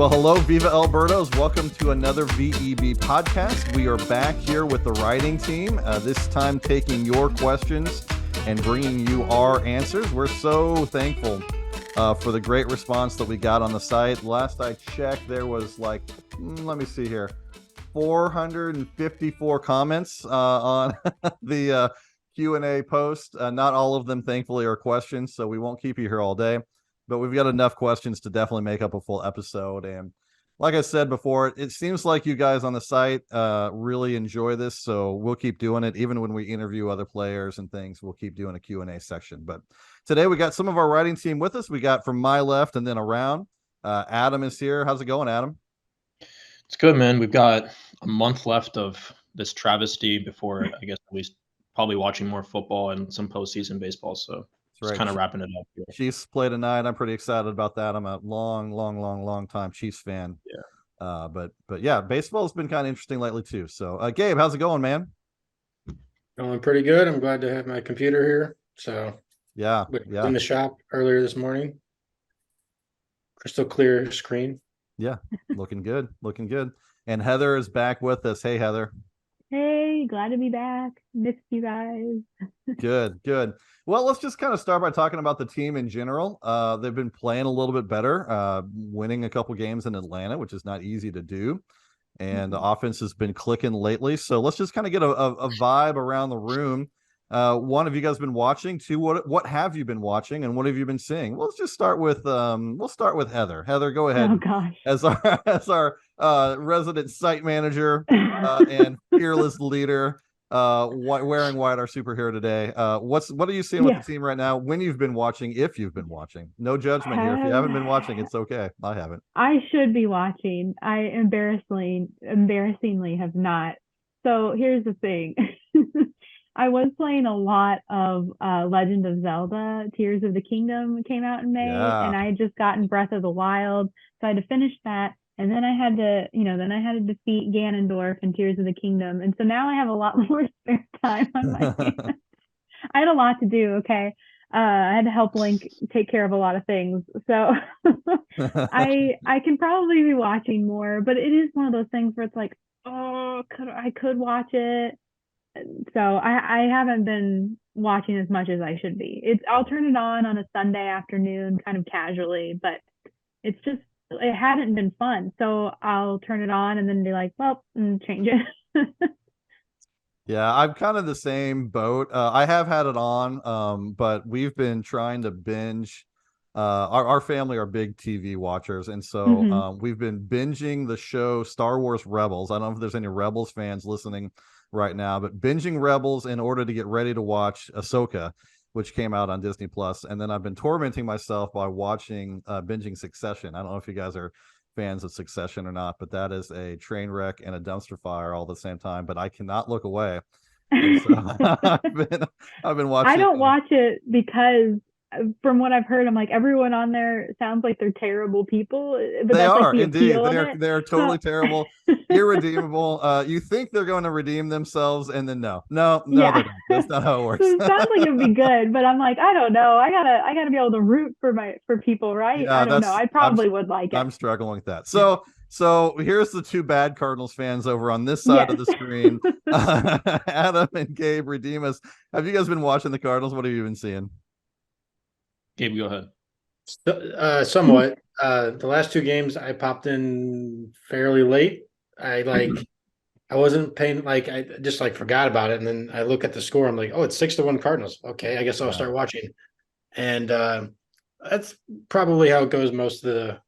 Well, hello, Viva Birdos. Welcome to another VEB podcast. We are back here with the writing team, this time taking your questions and bringing you our answers. We're so thankful for the great response that we got on the site. Last I checked, there was let me see here, 454 comments on the Q&A post. Not all of them, thankfully, are questions, so we won't keep you here all day. But we've got enough questions to definitely make up a full episode. And like I said before, it seems like you guys on the site really enjoy this. So we'll keep doing it. Even when we interview other players and things, we'll keep doing a Q&A section. But today we got some of our writing team with us. We got from my left and then around. Adam is here. How's it going, Adam? It's good, man. We've got a month left of this travesty before, I guess, at least probably watching more football and some postseason baseball. So just kind of wrapping it up here. Chiefs play tonight. I'm pretty excited about that. I'm a long time Chiefs fan. Yeah. But yeah, baseball's been kind of interesting lately too. So, Gabe, how's it going, man? Going pretty good. I'm glad to have my computer here. So yeah, in the shop earlier this morning. Crystal clear screen. Yeah, looking good. And Heather is back with us. Hey, Heather. Hey, glad to be back. Missed you guys. Good. Well, let's just kind of start by talking about the team in general. They've been playing a little bit better, winning a couple games in Atlanta, which is not easy to do. And the offense has been clicking lately. So let's just kind of get a vibe around the room. One, have you guys been watching? Two, what have you been watching, and what have you been seeing? Well, let's just start with Heather. Heather, go ahead. Oh gosh. As our resident site manager and fearless leader, wearing white, our superhero today. What are you seeing with the team right now? When you've been watching, if you've been watching, no judgment here. If you haven't been watching, it's okay. I haven't. I should be watching. I embarrassingly have not. So here's the thing. I was playing a lot of Legend of Zelda. Tears of the Kingdom came out in May, and I had just gotten Breath of the Wild, so I had to finish that. And then I had to, defeat Ganondorf in Tears of the Kingdom. And so now I have a lot more spare time on my hands. I had a lot to do, okay? I had to help Link take care of a lot of things. So I can probably be watching more, but it is one of those things where it's like, oh, I could watch it. So I haven't been watching as much as I should be. I'll turn it on a Sunday afternoon, kind of casually, but it hadn't been fun. So I'll turn it on and then be like, well, and change it. Yeah, I'm kind of the same boat. I have had it on, but we've been trying to binge. Our family are big TV watchers, and so we've been binging the show Star Wars Rebels. I don't know if there's any Rebels fans listening right now, but binging Rebels in order to get ready to watch Ahsoka, which came out on Disney Plus. And then I've been tormenting myself by watching binging Succession. I don't know if you guys are fans of Succession or not, but that is a train wreck and a dumpster fire all at the same time. But I cannot look away. And so I've been watching. I don't watch it because from what I've heard, I'm like, everyone on there sounds like they're terrible people. But they are the indeed. They're totally terrible, irredeemable. You think they're going to redeem themselves, and then no, they don't. That's not how it works. So it sounds like it'd be good, but I'm like, I don't know. I gotta be able to root for people, right? Yeah, I don't know. I probably would like it. I'm struggling with that. So here's the two bad Cardinals fans over on this side of the screen. Adam and Gabe, redeem us. Have you guys been watching the Cardinals? What have you been seeing? Gabe, go ahead. Somewhat. The last two games I popped in fairly late. I wasn't paying, I just forgot about it. And then I look at the score. I'm like, oh, it's 6-1 Cardinals. Okay, I guess I'll start watching. And that's probably how it goes most of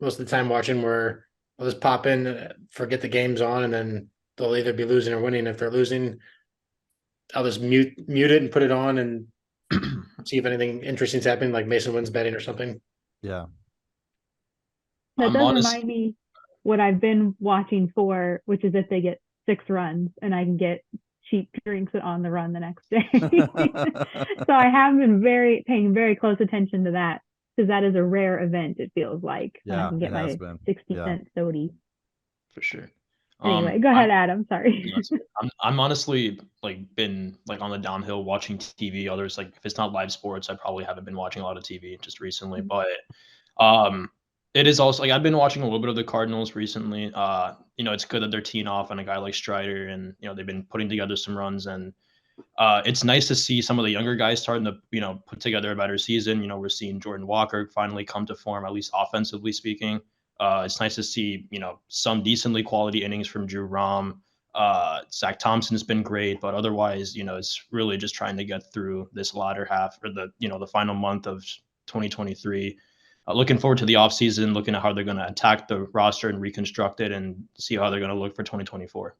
the time watching, where I'll just pop in, forget the game's on, and then they'll either be losing or winning. If they're losing, I'll just mute it and put it on and see if anything interesting's happening, like Mason wins betting or something. Yeah. That does remind me what I've been watching for, which is if they get 6 runs and I can get cheap drinks on the run the next day. So I have been paying very close attention to that, because that is a rare event, it feels like. Yeah, I can get my 60-cent soda. For sure. Anyway, go ahead, Adam. Sorry. I'm honestly been on the downhill watching TV. Others, if it's not live sports, I probably haven't been watching a lot of TV just recently. But It is also like I've been watching a little bit of the Cardinals recently. It's good that they're teeing off on a guy like Strider, and they've been putting together some runs, and it's nice to see some of the younger guys starting to put together a better season. We're seeing Jordan Walker finally come to form, at least offensively speaking. It's nice to see some decently quality innings from Drew Rom. Zach Thompson's been great, but otherwise, it's really just trying to get through this latter half or the final month of 2023. Looking forward to the offseason, looking at how they're going to attack the roster and reconstruct it and see how they're going to look for 2024.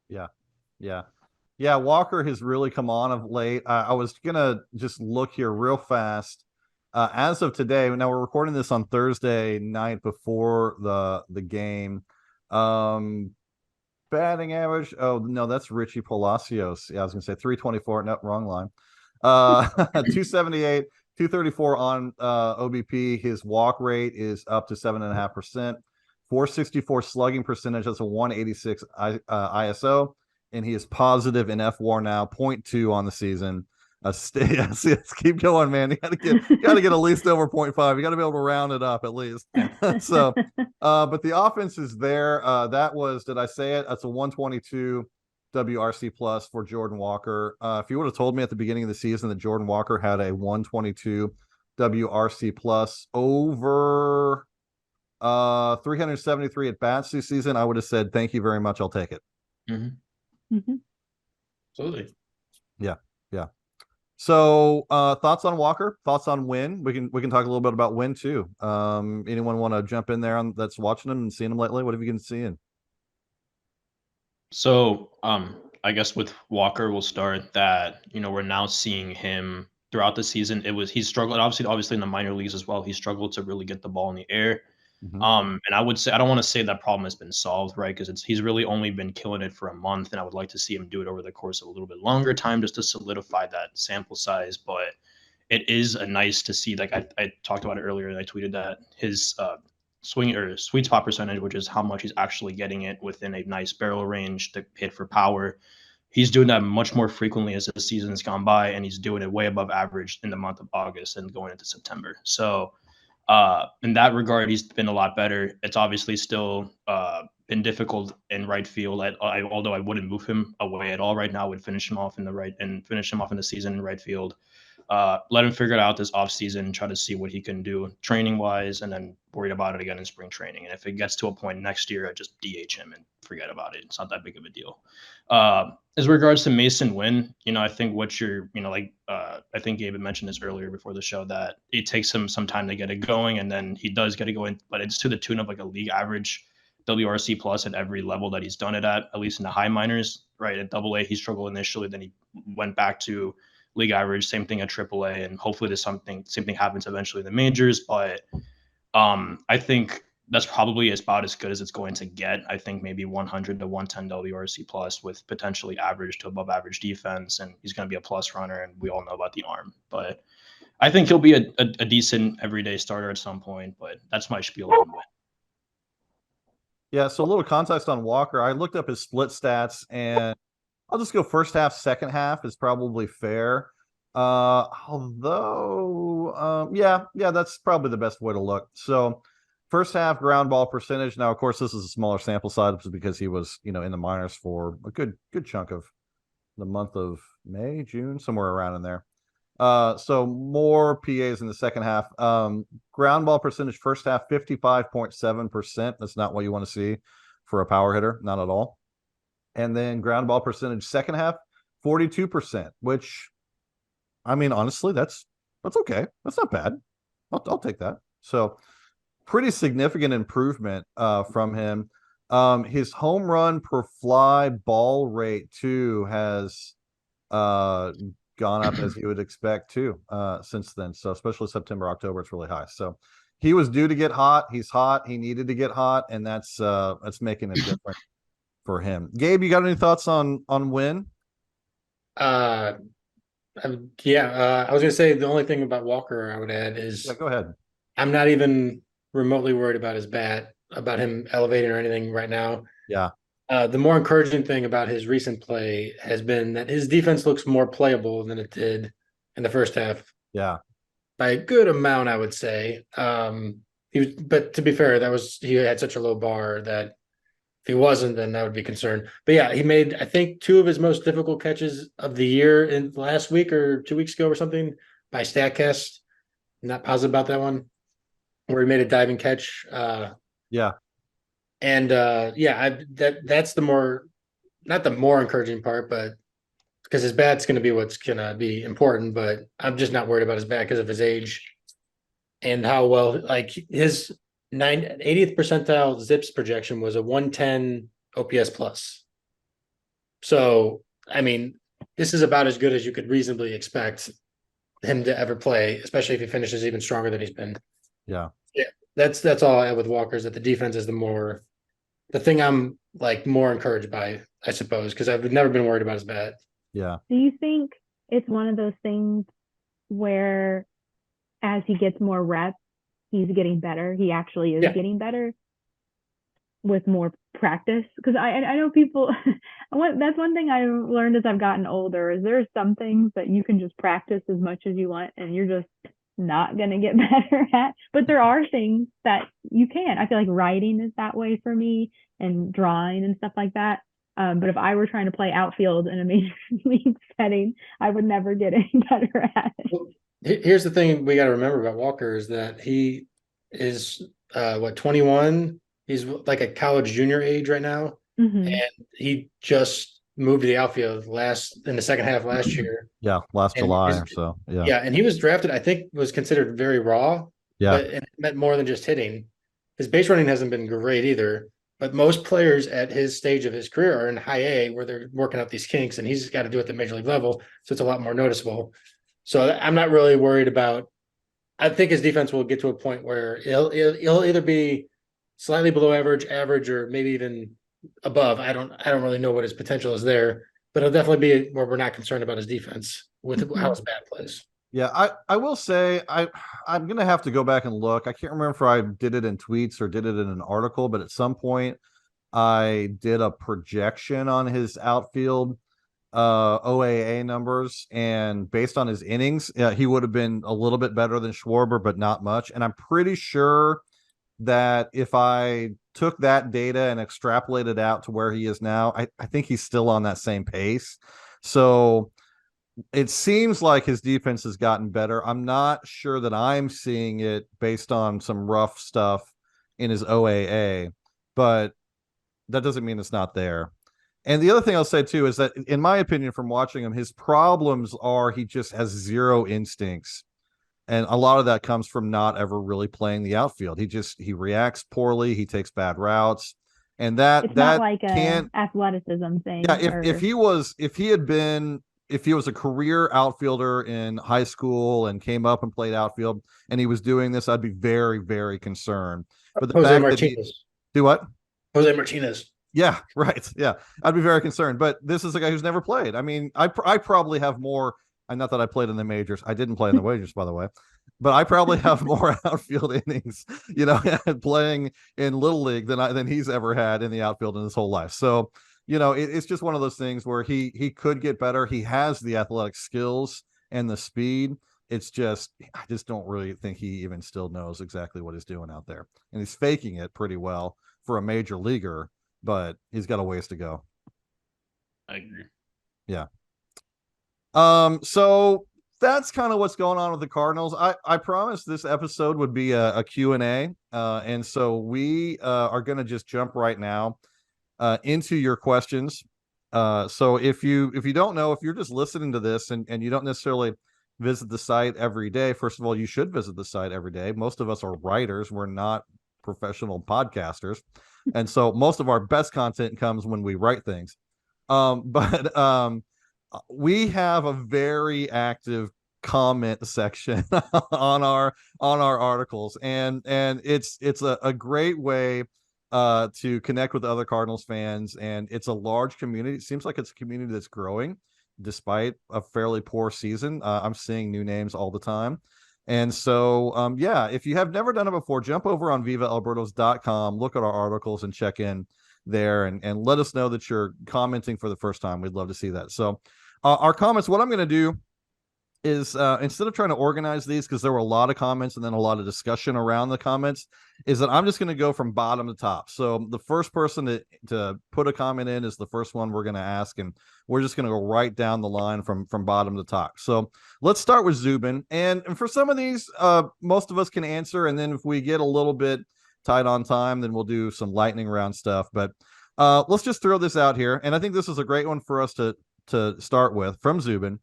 Yeah. Yeah. Yeah. Walker has really come on of late. I was going to just look here real fast. As of today, now we're recording this on Thursday night before the game. Batting average. Oh, no, that's Richie Palacios. Yeah, I was going to say 324. No, wrong line. 278. 234 on OBP. His walk rate is up to 7.5%. 464 slugging percentage. That's a 186 ISO, and he is positive in FWAR now, 0.2 on the season. Let's keep going, man. You gotta get at least over 0.5. You gotta be able to round it up at least. So, but the offense is there. That was, did I say it? That's a 122 WRC plus for Jordan Walker. If you would have told me at the beginning of the season that Jordan Walker had a 122 WRC plus over 373 at bats this season, I would have said, thank you very much. I'll take it. Mm-hmm. Mm-hmm. Absolutely. Yeah. Yeah. So thoughts on Walker, thoughts on Wynn. We can talk a little bit about Wynn too. Anyone want to jump in there that's watching him and seeing him lately? What have you been seeing? So I guess with Walker, we'll start that, we're now seeing him throughout the season. He struggled, obviously in the minor leagues as well. He struggled to really get the ball in the air. Mm-hmm. And I would say, I don't want to say that problem has been solved, right? Because he's really only been killing it for a month, and I would like to see him do it over the course of a little bit longer time just to solidify that sample size. But it is nice to see, like I talked about it earlier, and I tweeted that his swing or sweet spot percentage, which is how much he's actually getting it within a nice barrel range to hit for power. He's doing that much more frequently as the season has gone by, and he's doing it way above average in the month of August and going into September. So in that regard, he's been a lot better. It's obviously still been difficult in right field. Although I wouldn't move him away at all right now, I would finish him off in the season in right field. Let him figure it out this offseason, try to see what he can do training wise, and then worry about it again in spring training. And if it gets to a point next year, I just DH him and forget about it. It's not that big of a deal. As regards to Mason Wynn, I think I think Gabe had mentioned this earlier before the show that it takes him some time to get it going, and then he does get it going, but it's to the tune of like a league average WRC plus at every level that he's done it at least in the high minors, right? At AA, he struggled initially, then he went back to league average, same thing at AAA, and hopefully same thing happens eventually in the majors. But I think that's probably about as good as it's going to get. I think maybe 100 to 110 WRC plus with potentially average to above average defense, and he's going to be a plus runner, and we all know about the arm. But I think he'll be a decent everyday starter at some point, but that's my spiel on Wynn. Yeah, so a little context on Walker. I looked up his split stats, and I'll just go first half, second half is probably fair. Although, that's probably the best way to look. So first half ground ball percentage. Now, of course, this is a smaller sample size because he was, in the minors for a good chunk of the month of May, June, somewhere around in there. So more PAs in the second half. Ground ball percentage first half, 55.7%. That's not what you want to see for a power hitter, not at all. And then ground ball percentage second half, 42%, which, I mean, honestly, that's okay. That's not bad. I'll take that. So pretty significant improvement from him. His home run per fly ball rate too has gone up as you would expect too since then. So especially September, October, it's really high. So he was due to get hot. He's hot. He needed to get hot, and that's making a difference for him. Gabe, you got any thoughts on Wynn? I was gonna say the only thing about Walker I would add is go ahead. I'm not even remotely worried about his bat, about him elevating or anything right now. Yeah. The more encouraging thing about his recent play has been that his defense looks more playable than it did in the first half. Yeah. By a good amount, I would say. but to be fair, he had such a low bar that if he wasn't, then that would be concerned. But yeah, he made, I think, 2 of his most difficult catches of the year in last week or 2 weeks ago or something by StatCast. I'm not positive about that one, where he made a diving catch. Yeah. And that's the more, not the more encouraging part, but because his bat's going to be what's going to be important. But I'm just not worried about his bat because of his age and how well, like his 80th percentile zips projection was a 110 OPS plus. So, I mean, this is about as good as you could reasonably expect him to ever play, especially if he finishes even stronger than he's been. Yeah. That's all I have with Walker, is that the defense is the thing I'm like more encouraged by, I suppose, because I've never been worried about his bat. Yeah. Do you think it's one of those things where as he gets more reps, he's getting better? He actually is getting better with more practice? Because I know people, that's one thing I've learned as I've gotten older, is there are some things that you can just practice as much as you want and you're just not going to get better at. But there are things that you can. I feel like writing is that way for me, and drawing and stuff like that. But if I were trying to play outfield in a major league setting, I would never get any better at it. Well, here's the thing we got to remember about Walker is that he is 21. He's like a college junior age right now, and he just moved to the outfield in the second half last year. Yeah, last July or so. Yeah. Yeah, and he was drafted, I think, was considered very raw. Yeah. But it meant more than just hitting. His base running hasn't been great either. But most players at his stage of his career are in high A, where they're working out these kinks, and he's got to do it at the major league level. So it's a lot more noticeable. So I'm not really worried about. I think his defense will get to a point where he'll either be slightly below average, or maybe even above. I don't really know what his potential is there, but it'll definitely be where we're not concerned about his defense with how his bat plays. Yeah, I will say I'm gonna have to go back and look. I can't remember if I did it in tweets or did it in an article, but at some point I did a projection on his outfield OAA numbers, and based on his innings, he would have been a little bit better than Schwarber, but not much. And I'm pretty sure that if I took that data and extrapolated out to where he is now, I think he's still on that same pace. So it seems like his defense has gotten better. I'm not sure that I'm seeing it based on some rough stuff in his OAA, but that doesn't mean it's not there. And the other thing I'll say too is that, in my opinion, from watching him, his problems are he just has zero instincts. And a lot of that comes from not ever really playing the outfield. He reacts poorly. He takes bad routes. And it's not like an athleticism thing. Yeah. If he was a career outfielder in high school and came up and played outfield and he was doing this, I'd be very, very concerned. But the Jose fact Martinez. Do what? Jose Martinez. Yeah, right. Yeah, I'd be very concerned. But this is a guy who's never played. I mean, I probably have more. And not that I played in the majors. I didn't play in the majors, by the way. But I probably have more outfield innings, playing in Little League than he's ever had in the outfield in his whole life. So, it's just one of those things where he could get better. He has the athletic skills and the speed. It's just, I just don't really think he even still knows exactly what he's doing out there. And he's faking it pretty well for a major leaguer, but he's got a ways to go. I agree. Yeah. So that's kind of what's going on with the Cardinals. I promised this episode would be a Q&A. And so we are going to just jump right now into your questions. So if you don't know, if you're just listening to this and you don't necessarily visit the site every day, first of all, you should visit the site every day. Most of us are writers. We're not professional podcasters. And so most of our best content comes when we write things. But we have a very active comment section on our articles, and it's a great way to connect with other Cardinals fans, and it's a large community. It seems like it's a community that's growing despite a fairly poor season. I'm seeing new names all the time. And so, if you have never done it before, jump over on vivaelbirdos.com, look at our articles and check in there and let us know that you're commenting for the first time. We'd love to see that. So our comments, what I'm going to do is instead of trying to organize these, because there were a lot of comments and then a lot of discussion around the comments, is that I'm just going to go from bottom to top. So the first person to put a comment in is the first one we're going to ask, and we're just going to go right down the line from bottom to top. So let's start with Zubin. And for some of these, most of us can answer, and then if we get a little bit tight on time, then we'll do some lightning round stuff. But let's just throw this out here, and I think this is a great one for us to start with from Zubin.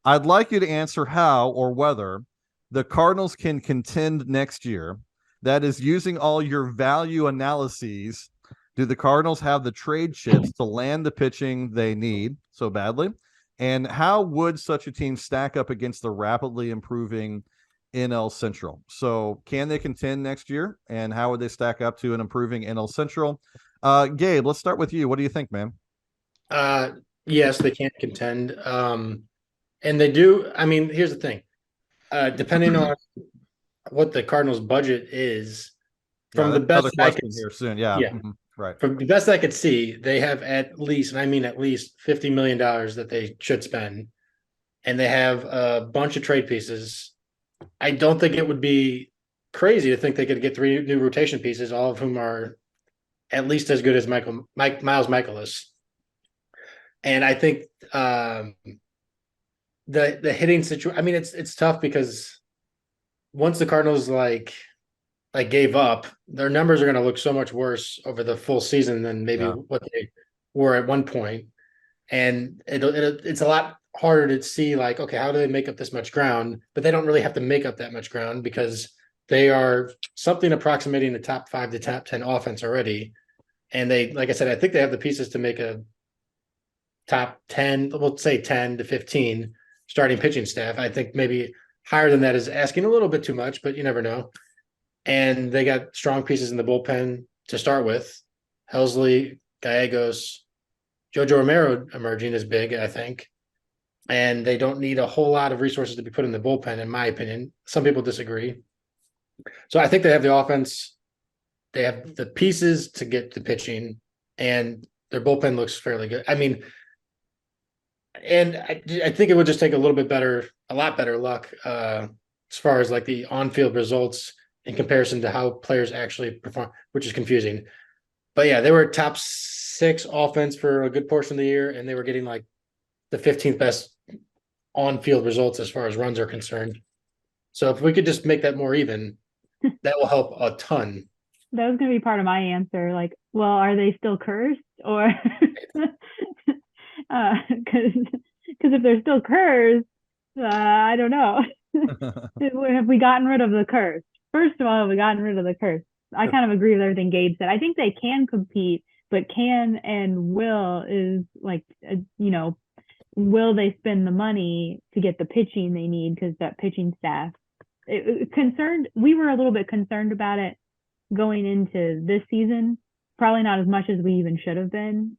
I'd like you to answer how or whether the Cardinals can contend next year. That is, using all your value analyses, do the Cardinals have the trade chips to land the pitching they need so badly? And how would such a team stack up against the rapidly improving NL Central? So can they contend next year? And how would they stack up to an improving NL Central? Gabe, let's start with you. What do you think, man? Yes, they can contend. And they do. I mean, here's the thing. Depending on what the Cardinals' budget is, from the best I could here soon, yeah. Mm-hmm. Right. From the best I could see, they have at least, and I mean at least, $50 million that they should spend, and they have a bunch of trade pieces. I don't think it would be crazy to think they could get 3 new rotation pieces, all of whom are at least as good as Miles Mikolas. And I think the hitting situation. I mean, it's tough because once the Cardinals like gave up, their numbers are going to look so much worse over the full season than maybe what they were at one point. And it's a lot harder to see, like, okay, how do they make up this much ground? But they don't really have to make up that much ground because they are something approximating the top 5 to top 10 offense already. And they, like I said, I think they have the pieces to make a top 10, we'll say 10 to 15 starting pitching staff. I think maybe higher than that is asking a little bit too much, but you never know. And they got strong pieces in the bullpen to start with. Helsley, Gallegos, Jojo Romero emerging is big, I think. And they don't need a whole lot of resources to be put in the bullpen, in my opinion. Some people disagree. So I think they have the offense. They have the pieces to get to pitching, and their bullpen looks fairly good. I mean, and I think it would just take a lot better luck as far as like the on-field results in comparison to how players actually perform, which is confusing. But yeah, they were top 6 offense for a good portion of the year, and they were getting like the 15th best on-field results as far as runs are concerned. So if we could just make that more even, that will help a ton. That was going to be part of my answer. Like, well, are they still cursed, or because if they're still cursed, I don't know. Have we gotten rid of the curse? First of all, have we gotten rid of the curse? I kind of agree with everything Gabe said. I think they can compete, but can and will is like, will they spend the money to get the pitching they need? Because that pitching staff, we were a little bit concerned about it going into this season. Probably not as much as we even should have been.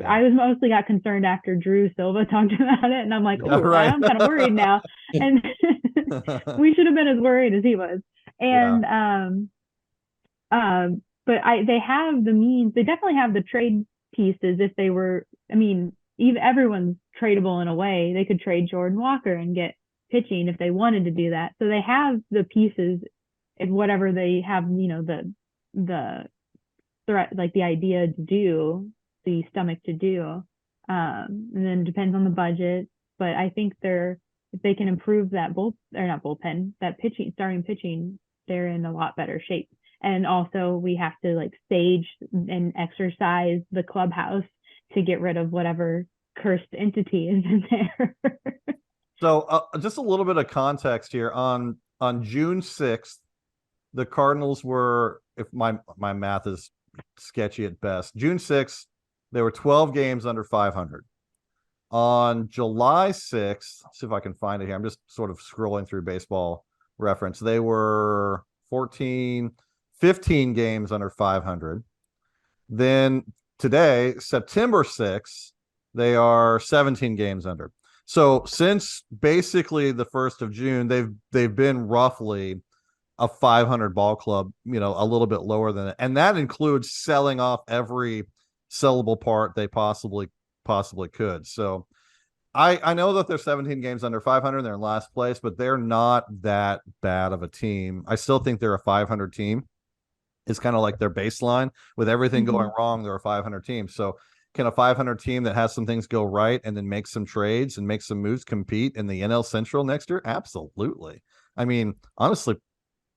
I was mostly got concerned after Drew Silva talked about it, and I'm like, oh, right. I'm kind of worried now. And we should have been as worried as he was. And but they have the means. They definitely have the trade pieces. If they were, I mean, even everyone's tradable in a way. They could trade Jordan Walker and get pitching if they wanted to do that. So they have the pieces, and whatever they have, the threat, like the idea to do, the stomach to do, and then depends on the budget. But I think if they can improve that that pitching, starting pitching, they're in a lot better shape. And also we have to like stage and exercise the clubhouse to get rid of whatever cursed entity is in there. So just a little bit of context here. On June 6th, the Cardinals were, if my math is sketchy at best, June 6th, they were 12 games under 500. On July 6th, see if I can find it here. I'm just sort of scrolling through Baseball Reference. They were 15 games under 500. Then today, September 6th, they are 17 games under. So since basically the 1st of June, they've been roughly a 500 ball club, a little bit lower than it. And that includes selling off every sellable part they possibly could. So I know that they're 17 games under 500. They're in last place, but they're not that bad of a team. I still think they're a 500 team. It's kind of like their baseline. With everything going wrong, they're a 500 team. So can a 500 team that has some things go right and then make some trades and make some moves compete in the NL Central next year? Absolutely. I mean, honestly,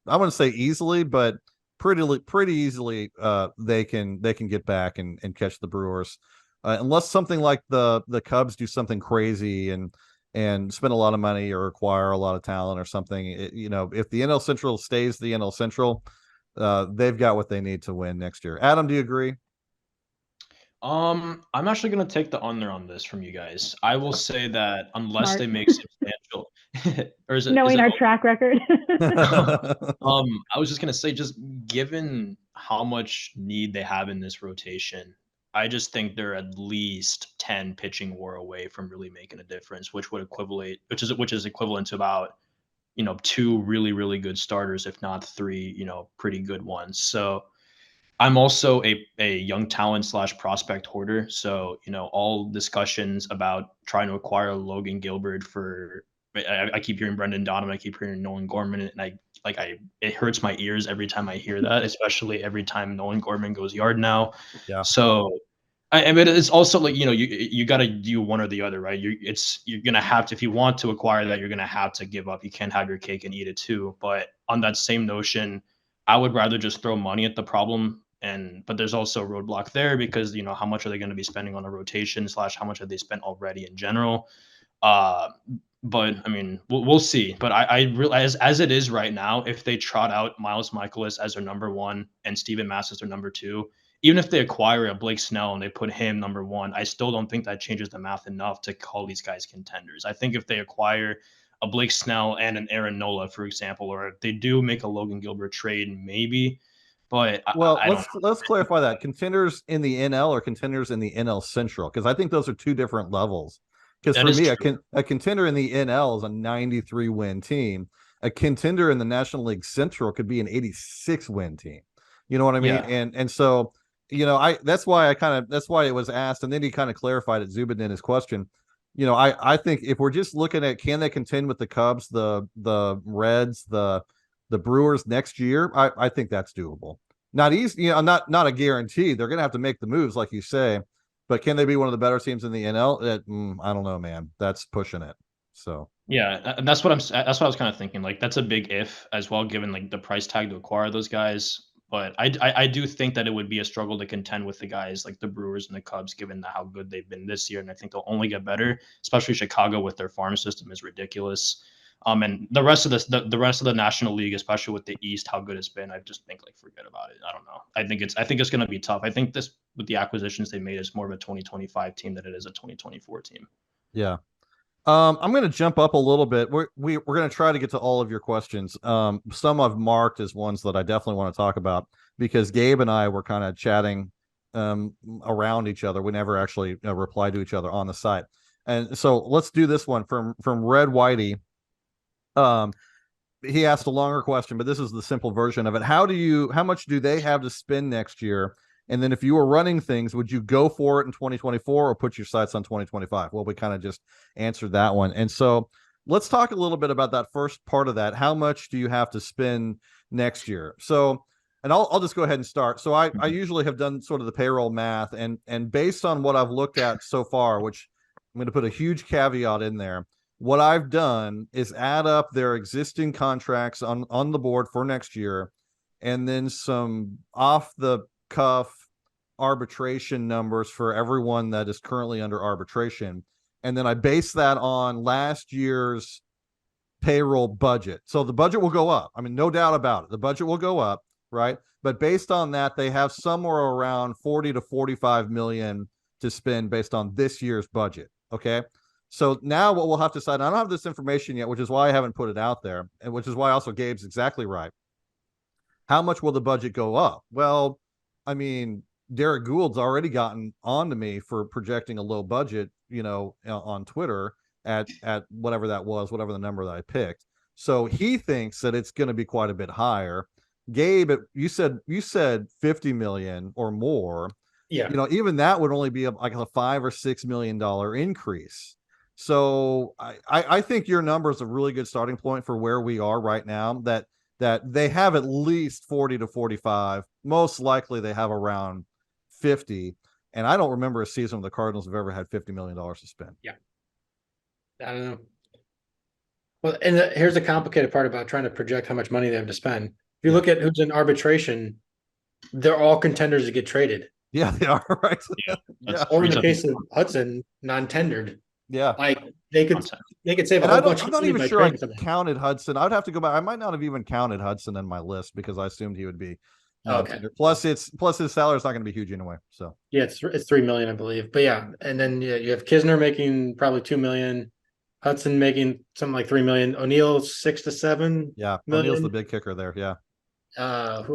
I wouldn't say easily, but pretty easily they can get back and catch the Brewers. Unless something like the Cubs do something crazy and spend a lot of money or acquire a lot of talent or something. If the NL Central stays the NL Central, they've got what they need to win next year. Adam, do you agree? I'm actually gonna take the under on this from you guys. I will say that unless Smart. they make substantial, or is it Knowing our track record. I was just gonna say, just given how much need they have in this rotation, I just think they're at least 10 pitching war away from really making a difference, which is equivalent to about, two really, really good starters, if not three, pretty good ones. So I'm also a young talent slash prospect hoarder. So, all discussions about trying to acquire Logan Gilbert I keep hearing Brendan Donovan, I keep hearing Nolan Gorman, and it hurts my ears every time I hear that, especially every time Nolan Gorman goes yard now. Yeah. So, I mean, it's also like, you got to do one or the other, right? You're going to have to, if you want to acquire that, you're going to have to give up. You can't have your cake and eat it too. But on that same notion, I would rather just throw money at the problem. But there's also a roadblock there because, how much are they going to be spending on a rotation / how much have they spent already in general? But I mean, we'll see. But I realize, as it is right now, if they trot out Miles Michaelis as their number one and Steven Matz as their number two, even if they acquire a Blake Snell and they put him number one, I still don't think that changes the math enough to call these guys contenders. I think if they acquire a Blake Snell and an Aaron Nola, for example, or if they do make a Logan Gilbert trade, maybe. But let's clarify that. Contenders in the NL or contenders in the NL Central, because I think those are two different levels. Because for me, a contender in the NL is a 93 win team. A contender in the National League Central could be an 86 win team. You know what I mean? Yeah. And so, that's why it was asked, and then he kind of clarified it, Zubin, in his question. I think if we're just looking at can they contend with the Cubs, the Reds, the Brewers next year, I think that's doable. Not easy, not a guarantee. They're gonna have to make the moves, like you say. But can they be one of the better teams in the NL? I don't know, man. That's pushing it. So yeah, that's what I was kind of thinking. Like that's a big if as well, given like the price tag to acquire those guys. But I do think that it would be a struggle to contend with the guys like the Brewers and the Cubs, given how good they've been this year, and I think they'll only get better. Especially Chicago with their farm system is ridiculous. And the rest of the rest of the National League, especially with the East, how good it's been, I just think like forget about it. I don't know. I think it's going to be tough. I think this with the acquisitions they made is more of a 2025 team than it is a 2024 team. Yeah. I'm going to jump up a little bit. We're going to try to get to all of your questions. Some I've marked as ones that I definitely want to talk about because Gabe and I were kind of chatting around each other. We never actually replied to each other on the site. And so let's do this one from Red Whitey. He asked a longer question, but this is the simple version of it. How much do they have to spend next year? And then if you were running things, would you go for it in 2024 or put your sights on 2025? Well, we kind of just answered that one. And so let's talk a little bit about that first part of that. How much do you have to spend next year? So, and I'll just go ahead and start. So I usually have done sort of the payroll math and based on what I've looked at so far, which I'm going to put a huge caveat in there. What I've done is add up their existing contracts on the board for next year, and then some off the cuff arbitration numbers for everyone that is currently under arbitration. And then I base that on last year's payroll budget. So the budget will go up. I mean, no doubt about it. The budget will go up, right? But based on that, they have somewhere around 40 to 45 million to spend based on this year's budget. Okay. So now what we'll have to decide, I don't have this information yet, which is why I haven't put it out there, and which is why also Gabe's exactly right. How much will the budget go up? Well, I mean, Derek Gould's already gotten on to me for projecting a low budget, on Twitter at whatever that was, whatever the number that I picked. So he thinks that it's going to be quite a bit higher. Gabe, you said 50 million or more. Yeah. Even that would only be like a $5 or $6 million increase. So I think your number is a really good starting point for where we are right now. That they have at least 40 to 45. Most likely they have around 50. And I don't remember a season where the Cardinals have ever had $50 million to spend. Yeah. I don't know. Well, and here's the complicated part about trying to project how much money they have to spend. If you look at who's in arbitration, they're all contenders to get traded. Yeah, they are, right? Yeah. Or in the case of Hudson, non-tendered. Yeah. Like they could save a And whole bunch I'm of not money even by sure I trading something. counted Hudson. I would have to go back. I might not have even counted Hudson in my list because I assumed he would be. Okay. Plus his salary is not going to be huge anyway. So Yeah, it's $3 million, I believe. But yeah, and then you have Kisner making probably $2 million, Hudson making something like $3 million, O'Neal 6 to 7 yeah, million. O'Neal's the big kicker there. Yeah. Who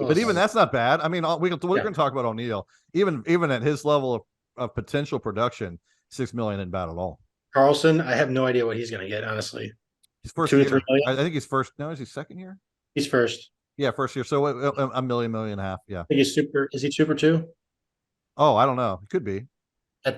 else? But even that's not bad. I mean, we're going to talk about O'Neal. Even at his level of potential production, $6 million isn't bad at all. Carlson, I have no idea what he's going to get, honestly. He's first 2 to year. 3 million. I think he's first. No, is he second year? He's first. Yeah, first year. So a million and a half. Yeah. I think he's super. Is he super two? Oh, I don't know. It could be.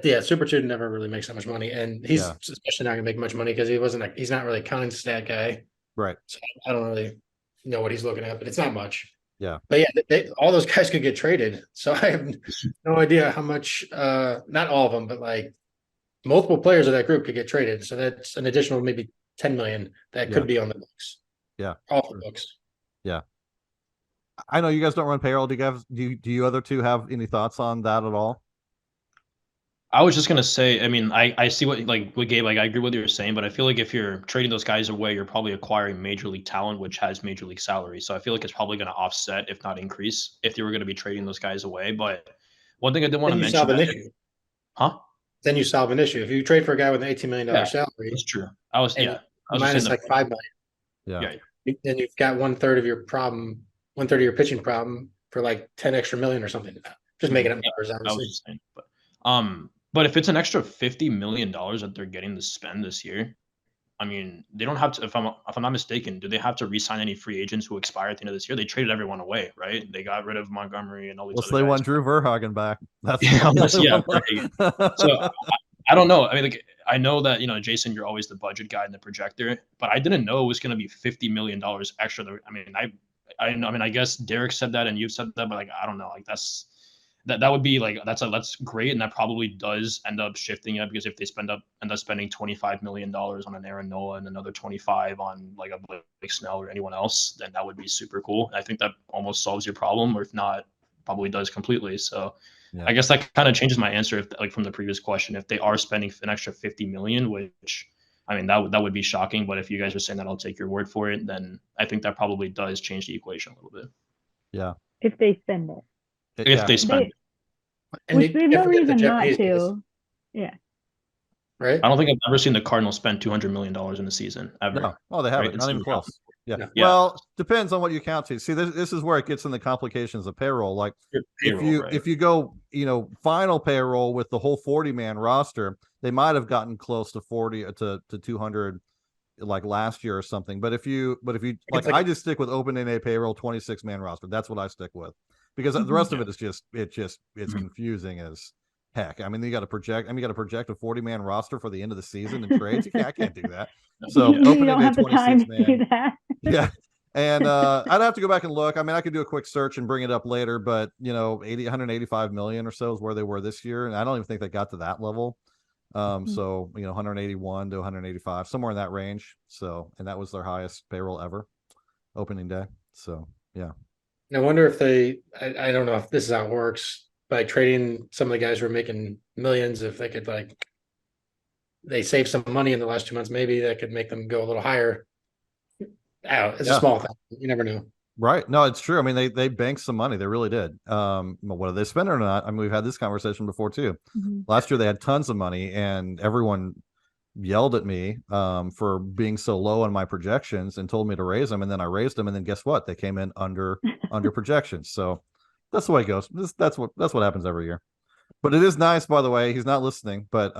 Yeah, super two never really makes that much money, and he's Yeah. especially not going to make much money because he's not really a counting stat guy. Right. So I don't really know what he's looking at, but it's not much. Yeah. But yeah, all those guys could get traded. So I have no idea how much. Not all of them, but like multiple players of that group could get traded. So that's an additional maybe 10 million that could be on the books. Yeah. Off the books. Yeah. I know you guys don't run payroll. Do you other two have any thoughts on that at all? I was just gonna say, I mean, I see what Gabe, I agree with what you're saying, but I feel like if you're trading those guys away, you're probably acquiring major league talent, which has major league salary. So I feel like it's probably gonna offset, if not increase, if you were gonna be trading those guys away. But one thing I did want to mention, Then you solve an issue. If you trade for a guy with an $18 million salary, that's true. I was minus like $5 million. Yeah. Then you've got 1/3 of your problem, 1/3 of your pitching problem for like 10 extra million or something. Just making up numbers, obviously. I was just saying, but if it's an extra $50 million that they're getting to spend this year, I mean, they don't have to. If I'm not mistaken, do they have to re-sign any free agents who expire at the end of this year? They traded everyone away, right? They got rid of Montgomery and all these. Well, so they want Drew Verhagen back. That's right. So I don't know. I mean, like, I know that Jason, you're always the budget guy and the projector, but I didn't know it was going to be $50 million extra. I mean, I mean, I guess Derek said that and you've said that, but like, I don't know. Like that would be like that's great, and that probably does end up shifting it because if they end up spending $25 million on an Aaron Nola and another 25 on like a Blake Snell or anyone else, then that would be super cool. I think that almost solves your problem, or if not, probably does completely. So I guess that kind of changes my answer, if like from the previous question, if they are spending an extra 50 million, which I mean that would be shocking, but if you guys are saying that, I'll take your word for it, then I think that probably does change the equation a little bit. Yeah. If they spend it. If they spend it. Which we have no reason not to. Yeah. Right. I don't think I've ever seen the Cardinals spend $200 million in a season ever. No. Oh, they haven't. Right? Not even close. Yeah. Yeah. Well, depends on what you count to. See, this is where it gets in the complications of payroll. Like if you go, final payroll with the whole 40-man roster, they might have gotten close to 40 to 200 like last year or something. But if you like I just stick with open-ended payroll 26-man roster. That's what I stick with. Because the rest of it is it's confusing as heck. I mean, you got to project a 40-man roster for the end of the season and trades. I can't do that. So open-ended 26-man. Yeah. And I'd have to go back and look. I mean, I could do a quick search and bring it up later, but 185 million or so is where they were this year. And I don't even think they got to that level. So 181 to 185, somewhere in that range. So, and that was their highest payroll ever opening day. So yeah. I wonder if I don't know if this is how it works, by trading some of the guys who are making millions, if they could they save some money in the last 2 months, maybe that could make them go a little higher. It's a small thing. You never know. Right. No, it's true. I mean, they banked some money. They really did. Whether they spend it or not, I mean, we've had this conversation before too. Mm-hmm. Last year they had tons of money and everyone yelled at me for being so low on my projections and told me to raise them, and then I raised them, and then guess what? They came in under projections. So that's the way it goes. That's what happens every year. But it is nice, by the way. He's not listening, but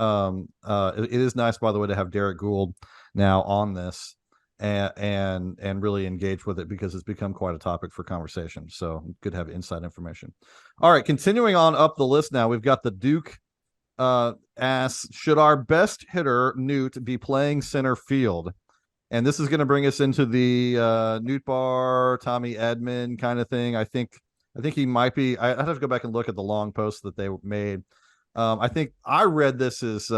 it is nice, by the way, to have Derek Gould now on this and really engage with it, because it's become quite a topic for conversation. So good to have inside information. All right, continuing on up the list now, we've got the Duke asks, should our best hitter Newt be playing center field? And this is going to bring us into the Newt Bar, Tommy Edman kind of thing. I think he might be. I have to go back and look at the long post that they made. I think I read this as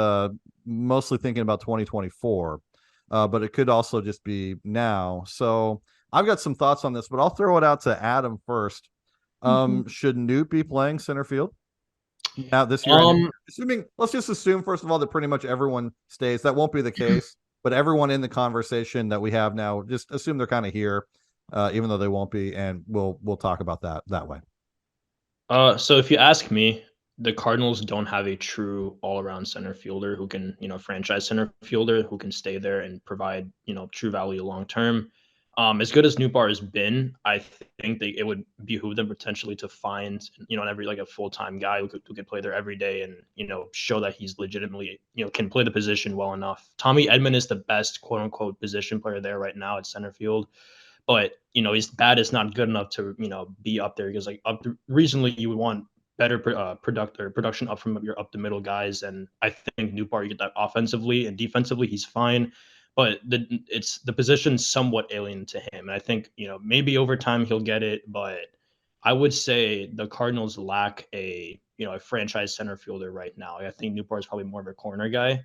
mostly thinking about 2024, but it could also just be now. So I've got some thoughts on this, but I'll throw it out to Adam first. Should Newt be playing center field now this year? Assuming, let's just assume first of all that pretty much everyone stays. That won't be the case, but everyone in the conversation that we have now, just assume they're kind of here, even though they won't be, and we'll talk about that way. So if you ask me, the Cardinals don't have a true all-around center fielder who can, franchise center fielder who can stay there and provide, true value long term. As good as Newbar has been, I think it would behoove them potentially to find, every like a full-time guy who could play there every day and, show that he's legitimately, can play the position well enough. Tommy Edman is the best quote unquote position player there right now at center field. But, his bat is not good enough to, be up there because recently you would want better production up from your up the middle guys. And I think Newbar, you get that offensively and defensively, he's fine. But the position's somewhat alien to him. And I think, maybe over time he'll get it. But I would say the Cardinals lack a franchise center fielder right now. I think Newbar is probably more of a corner guy.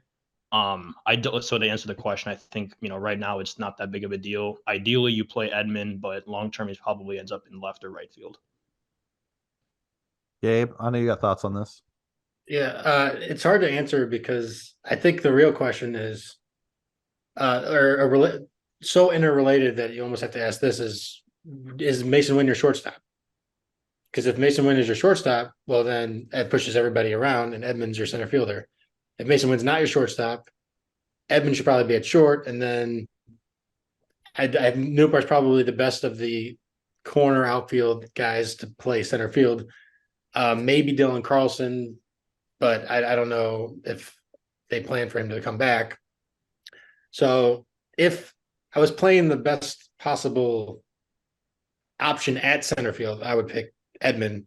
So to answer the question, I think, right now it's not that big of a deal. Ideally, you play Edman, but long term, he probably ends up in left or right field. Gabe, I know you got thoughts on this. Yeah, it's hard to answer because I think the real question is, so interrelated that you almost have to ask this: is Mason Wynn your shortstop? Because if Mason Wynn is your shortstop, well, then it pushes everybody around, and Edman's your center fielder. If Mason Wynn's not your shortstop, Edman should probably be at short, and then Newbar's probably the best of the corner outfield guys to play center field. Maybe Dylan Carlson, but I don't know if they plan for him to come back. So if I was playing the best possible option at center field, I would pick Edman,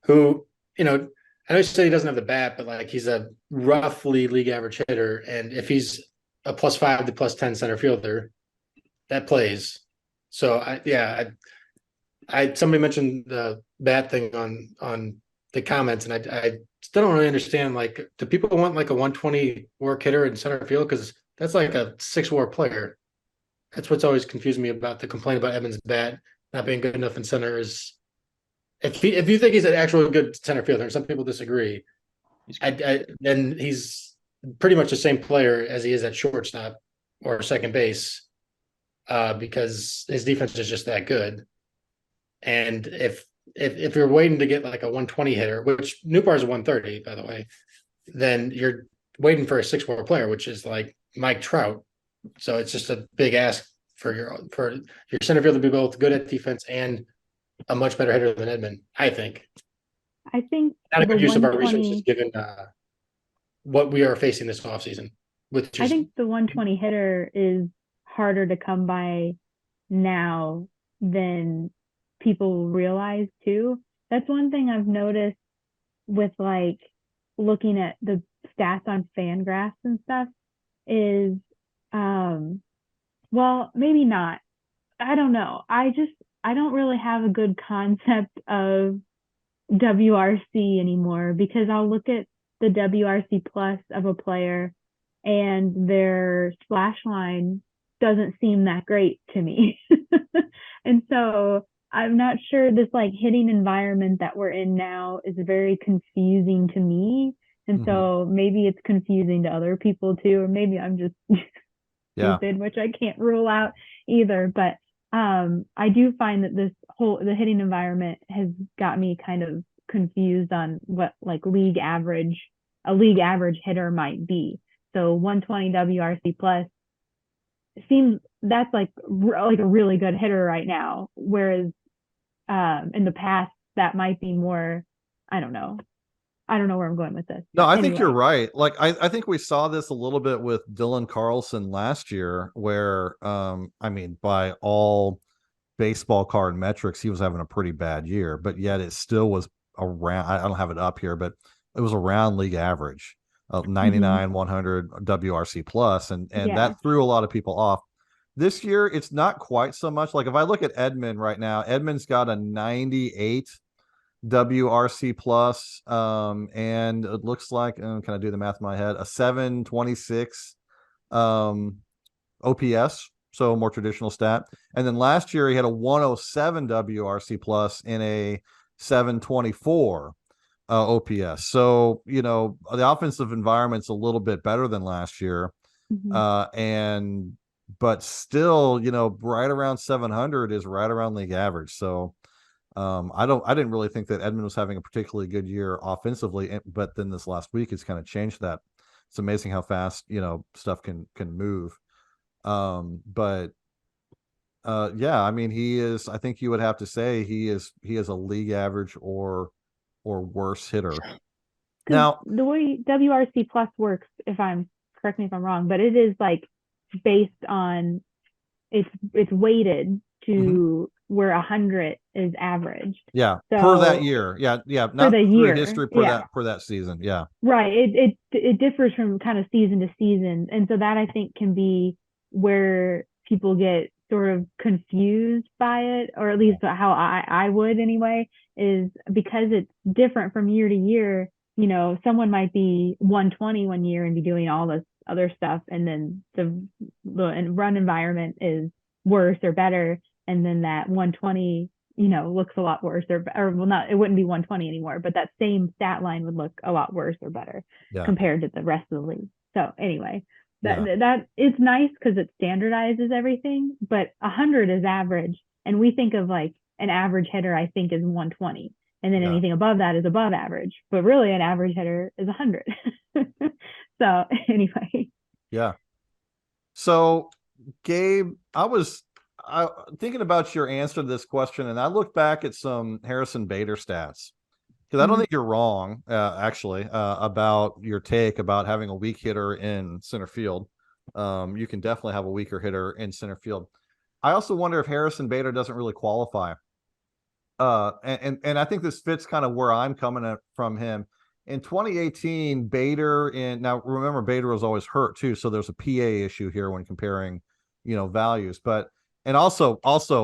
who, I know you said he doesn't have the bat, but he's a roughly league average hitter. And if he's a +5 to +10 center fielder, that plays. So somebody mentioned the bat thing on the comments, and I still don't really understand. Do people want a 120 WAR hitter in center field? Because that's like a 6 WAR player. That's what's always confused me about the complaint about Edman's bat not being good enough in center is if you think he's an actual good center fielder, and some people disagree, then he's pretty much the same player as he is at shortstop or second base, because his defense is just that good. And if you're waiting to get a 120 hitter, which Newbar is a 130, by the way, then you're waiting for a 6 WAR player, which is like Mike Trout. So it's just a big ask for your center field to be both good at defense and a much better hitter than Edman, I think. I think not a good use of our resources given what we are facing this offseason. I think the 120 hitter is harder to come by now than people realize too. That's one thing I've noticed with looking at the stats on Fangraphs and stuff is, well, maybe not. I don't know. I don't really have a good concept of WRC anymore, because I'll look at the WRC plus of a player and their splash line doesn't seem that great to me. And so I'm not sure this hitting environment that we're in now is very confusing to me. And so maybe it's confusing to other people too, or maybe I'm just stupid, which I can't rule out either. But I do find that the hitting environment has got me kind of confused on what a league average hitter might be. So 120 WRC plus seems that's a really good hitter right now, whereas in the past that might be more. I don't know where I'm going with this. No, I think you're right. I think we saw this a little bit with Dylan Carlson last year, where by all baseball card metrics, he was having a pretty bad year, but yet it still was around. I don't have it up here, but it was around league average of 99, 100 WRC plus, and that threw a lot of people off. This year, it's not quite so much. Like if I look at Edmund right now, Edmund's got a 98 WRC plus, and it looks like, can I do the math in my head? A 726 OPS, so a more traditional stat. And then last year he had a 107 WRC plus in a 724 OPS. So, you know, the offensive environment's a little bit better than last year. But still, you know, right around 700 is right around league average. So I didn't really think that Edmund was having a particularly good year offensively, but then this last week it's kind of changed that. It's amazing how fast, you know, stuff can move. Yeah, I mean, I think you would have to say he is a league average or worse hitter. Now, the way WRC plus works, correct me if I'm wrong, but it is like based on, it's weighted to where 100 is averaged. Yeah, so, per that year. Yeah, not for the year history, per that season. Yeah, right. It differs from kind of season to season, and so that I think can be where people get sort of confused by it, or at least how I would anyway, is because it's different from year to year. You know, someone might be 120 one year and be doing all this other stuff, and then the run environment is worse or better, and then that 120, you know, looks a lot worse, or well, not, it wouldn't be 120 anymore, but that same stat line would look a lot worse or better compared to the rest of the league. So anyway, that it's nice because it standardizes everything, but 100 is average, and we think of like an average hitter, I think, is 120, and then anything above that is above average, but really an average hitter is 100. So anyway. Yeah. So Gabe, I was thinking about your answer to this question, and I looked back at some Harrison Bader stats, because I don't think you're wrong, actually, about your take about having a weak hitter in center field. You can definitely have a weaker hitter in center field. I also wonder if Harrison Bader doesn't really qualify. And I think this fits kind of where I'm coming from him. In 2018, Bader, now remember, Bader was always hurt too, so there's a PA issue here when comparing, you know, values. But and also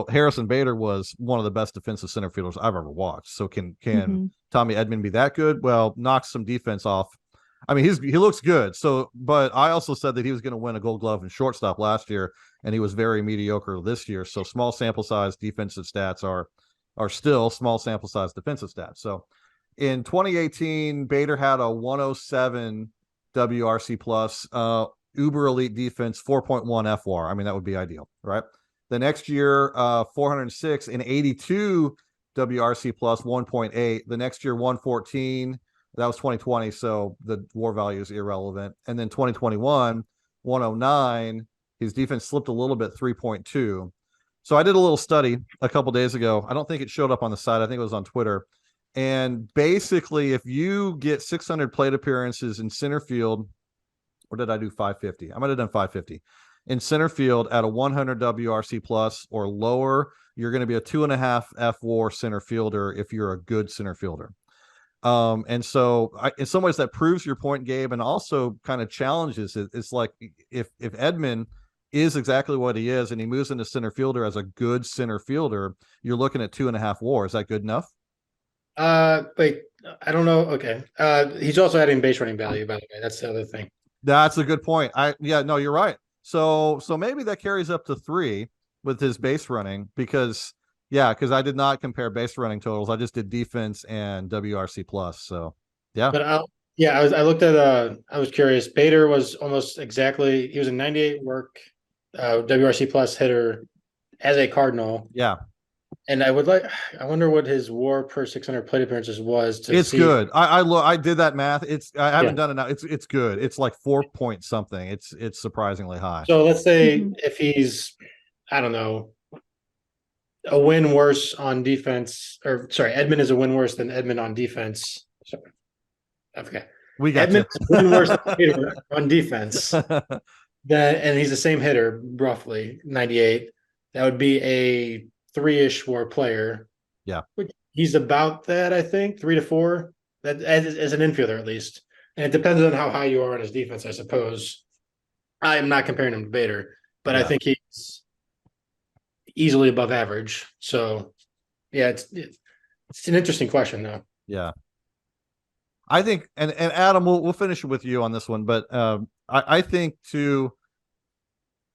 Harrison Bader was one of the best defensive center fielders I've ever watched. So can Tommy Edman be that good? Well, knocks some defense off. I mean, he looks good. So, but I also said that he was going to win a Gold Glove and shortstop last year, and he was very mediocre this year. So small sample size defensive stats are still small sample size defensive stats. So in 2018, Bader had a 107 WRC plus, uber elite defense, 4.1 FWAR. I mean, that would be ideal, right? The next year, 406 and 82 WRC plus, 1.8. The next year, 114. That was 2020, so the WAR value is irrelevant. And then 2021, 109. His defense slipped a little bit, 3.2. So I did a little study a couple days ago. I don't think it showed up on the site. I think it was on Twitter. And basically, if you get 600 plate appearances in center field, or did I do 550? I might have done 550. In center field at a 100 WRC plus or lower, you're going to be a 2.5 FWAR center fielder if you're a good center fielder. And so in some ways that proves your point, Gabe, and also kind of challenges it. It's like if Edman is exactly what he is and he moves into center fielder as a good center fielder, you're looking at 2.5 WAR. Is that good enough? Wait, I don't know. Okay. He's also adding base running value, by the way. That's the other thing. That's a good point. No, you're right. So maybe that carries up to 3 with his base running, because I did not compare base running totals. I just did defense and WRC plus. So yeah. But I looked at I was curious. Bader was almost exactly, he was a 98 work WRC plus hitter as a Cardinal. Yeah. And I wonder what his WAR per 600 plate appearances was. It's good. I did that math. I haven't done it now. It's good. It's like 4 point something. It's surprisingly high. So let's say if he's, I don't know, a win worse on defense, or sorry, Edman is a win worse than Edman on defense. Sorry, I forget. We got Edman is a win worse than on defense. And he's the same hitter, roughly 98. That would be a 3-ish WAR player. Yeah. He's about that, I think, 3 to 4. that as an infielder at least. And it depends on how high you are on his defense, I suppose. I am not comparing him to Bader, but I think he's easily above average. So yeah, it's an interesting question though. Yeah. I think, and Adam, we'll finish with you on this one, but I think too,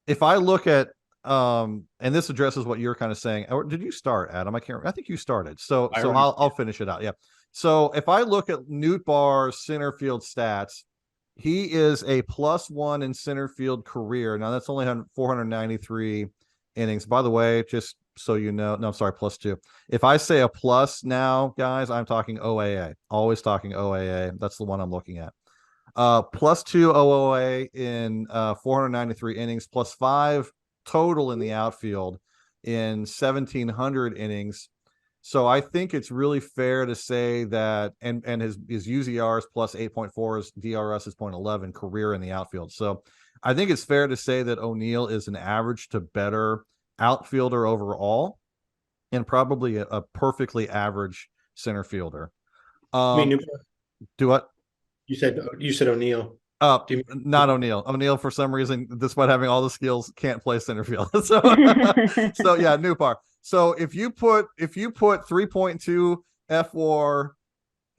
if I look at and this addresses what you're kind of saying, or did you start, Adam? I can't remember. I think you started. So I'll finish it out. Yeah. So if I look at Nootbaar's center field stats, he is a +1 in center field career. Now that's only 493 innings. By the way, just so you know, no, I'm sorry, +2. If I say a plus now, guys, I'm talking OAA. Always talking OAA. That's the one I'm looking at. +2 OOA in 493 innings, +5 total in the outfield in 1,700 innings. So I think it's really fair to say that, and his UZR is +8.4, his DRS is .11 career in the outfield. So I think it's fair to say that O'Neill is an average to better outfielder overall, and probably a perfectly average center fielder. Do what? You said O'Neill. Not O'Neill. O'Neill, for some reason, despite having all the skills, can't play center field. So, so yeah, Nootbaar. So if you put 3.2 FWAR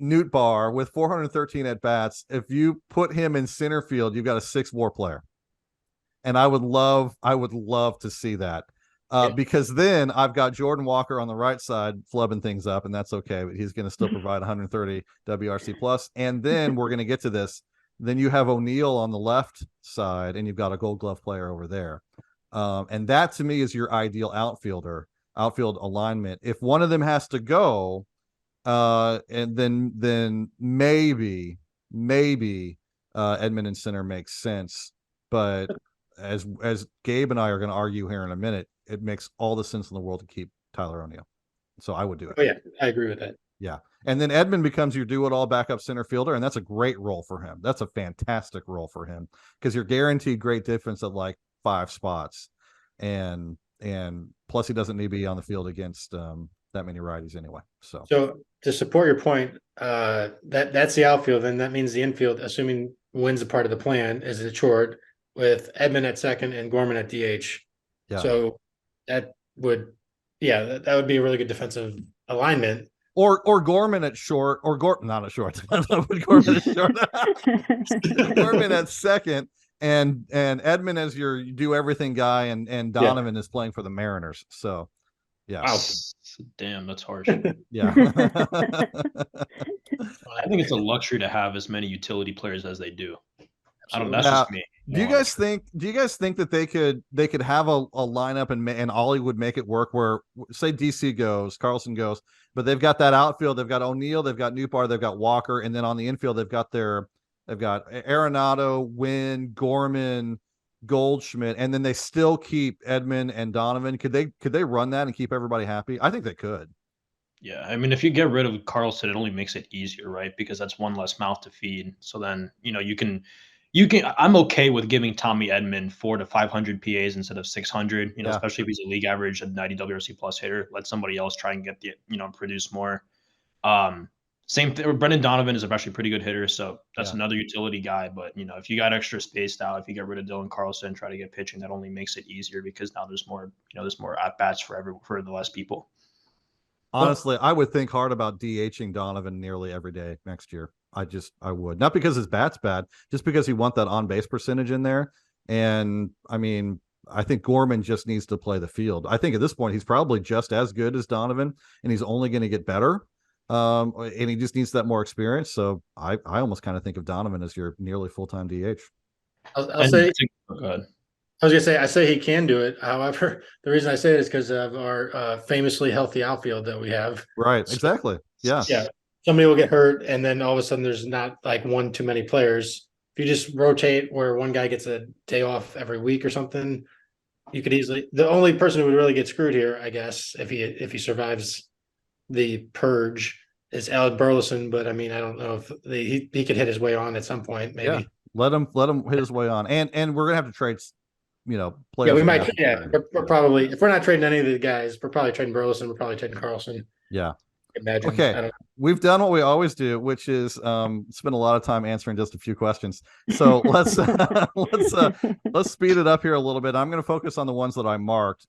Nootbaar with 413 at bats, if you put him in center field, you've got a 6 WAR player, and I would love to see that. Because then I've got Jordan Walker on the right side flubbing things up, and that's okay. But he's going to still provide 130 WRC plus. And then we're going to get to this. Then you have O'Neill on the left side, and you've got a Gold Glove player over there. And that to me is your ideal outfield alignment. If one of them has to go, and then maybe Edman in center makes sense. But as Gabe and I are going to argue here in a minute, it makes all the sense in the world to keep Tyler O'Neill. So I would do it. Oh yeah, I agree with that. Yeah. And then Edman becomes your do-it-all backup center fielder, and that's a great role for him. That's a fantastic role for him because you're guaranteed great difference at like 5 spots. And plus he doesn't need to be on the field against that many righties anyway. So to support your point, that's the outfield, and that means the infield, assuming wins a part of the plan, is a short with Edman at second and Gorman at DH. Yeah. So that would be a really good defensive alignment. Or Gorman at short, or not at short. Gorman at short. Gorman at second, and Edman as your do everything guy, and Donovan is playing for the Mariners. So yeah. Wow. Damn, that's harsh. Yeah. I think it's a luxury to have as many utility players as they do. I don't know. That's just me. Do you guys think that they could have a lineup and Ollie would make it work where, say, DC goes, Carlson goes, but they've got that outfield, they've got O'Neill, they've got Nootbaar, they've got Walker, and then on the infield they've got Arenado, Wynn, Gorman, Goldschmidt, and then they still keep Edman and Donovan. Could they run that and keep everybody happy? I think they could. Yeah, I mean, if you get rid of Carlson, it only makes it easier, right? Because that's one less mouth to feed. So then, you can. I'm okay with giving Tommy Edman 400 to 500 PAs instead of 600. Especially if he's a league average of 90 WRC plus hitter. Let somebody else try and get produce more. Same thing. Brendan Donovan is actually a pretty good hitter, so that's another utility guy. But if you got extra spaced out, if you get rid of Dylan Carlson, try to get pitching, that only makes it easier because now there's more at bats for the less people. Honestly, I would think hard about DHing Donovan nearly every day next year. I would, not because his bat's bad, just because you want that on base percentage in there. And I mean, I think Gorman just needs to play the field. I think at this point he's probably just as good as Donovan, and he's only going to get better. And he just needs that more experience. So I almost kind of think of Donovan as your nearly full-time DH. I'll say, I was gonna say, I say he can do it. However, the reason I say it is because of our famously healthy outfield that we have. Right. Exactly. Yeah. Yeah. Somebody will get hurt, and then all of a sudden there's not like one too many players. If you just rotate where one guy gets a day off every week or something, you could easily. The only person who would really get screwed here, I guess, if he survives the purge, is Alec Burleson. But I mean, I don't know if he could hit his way on at some point. Maybe let him hit his way on, and we're gonna have to trade. Players. Yeah, we might. Yeah, we're probably, if we're not trading any of the guys, we're probably trading Burleson. We're probably trading Carlson. Yeah. Imagine. Okay. we've done what we always do, which is spend a lot of time answering just a few questions. So let's speed it up here a little bit. I'm going to focus on the ones that I marked.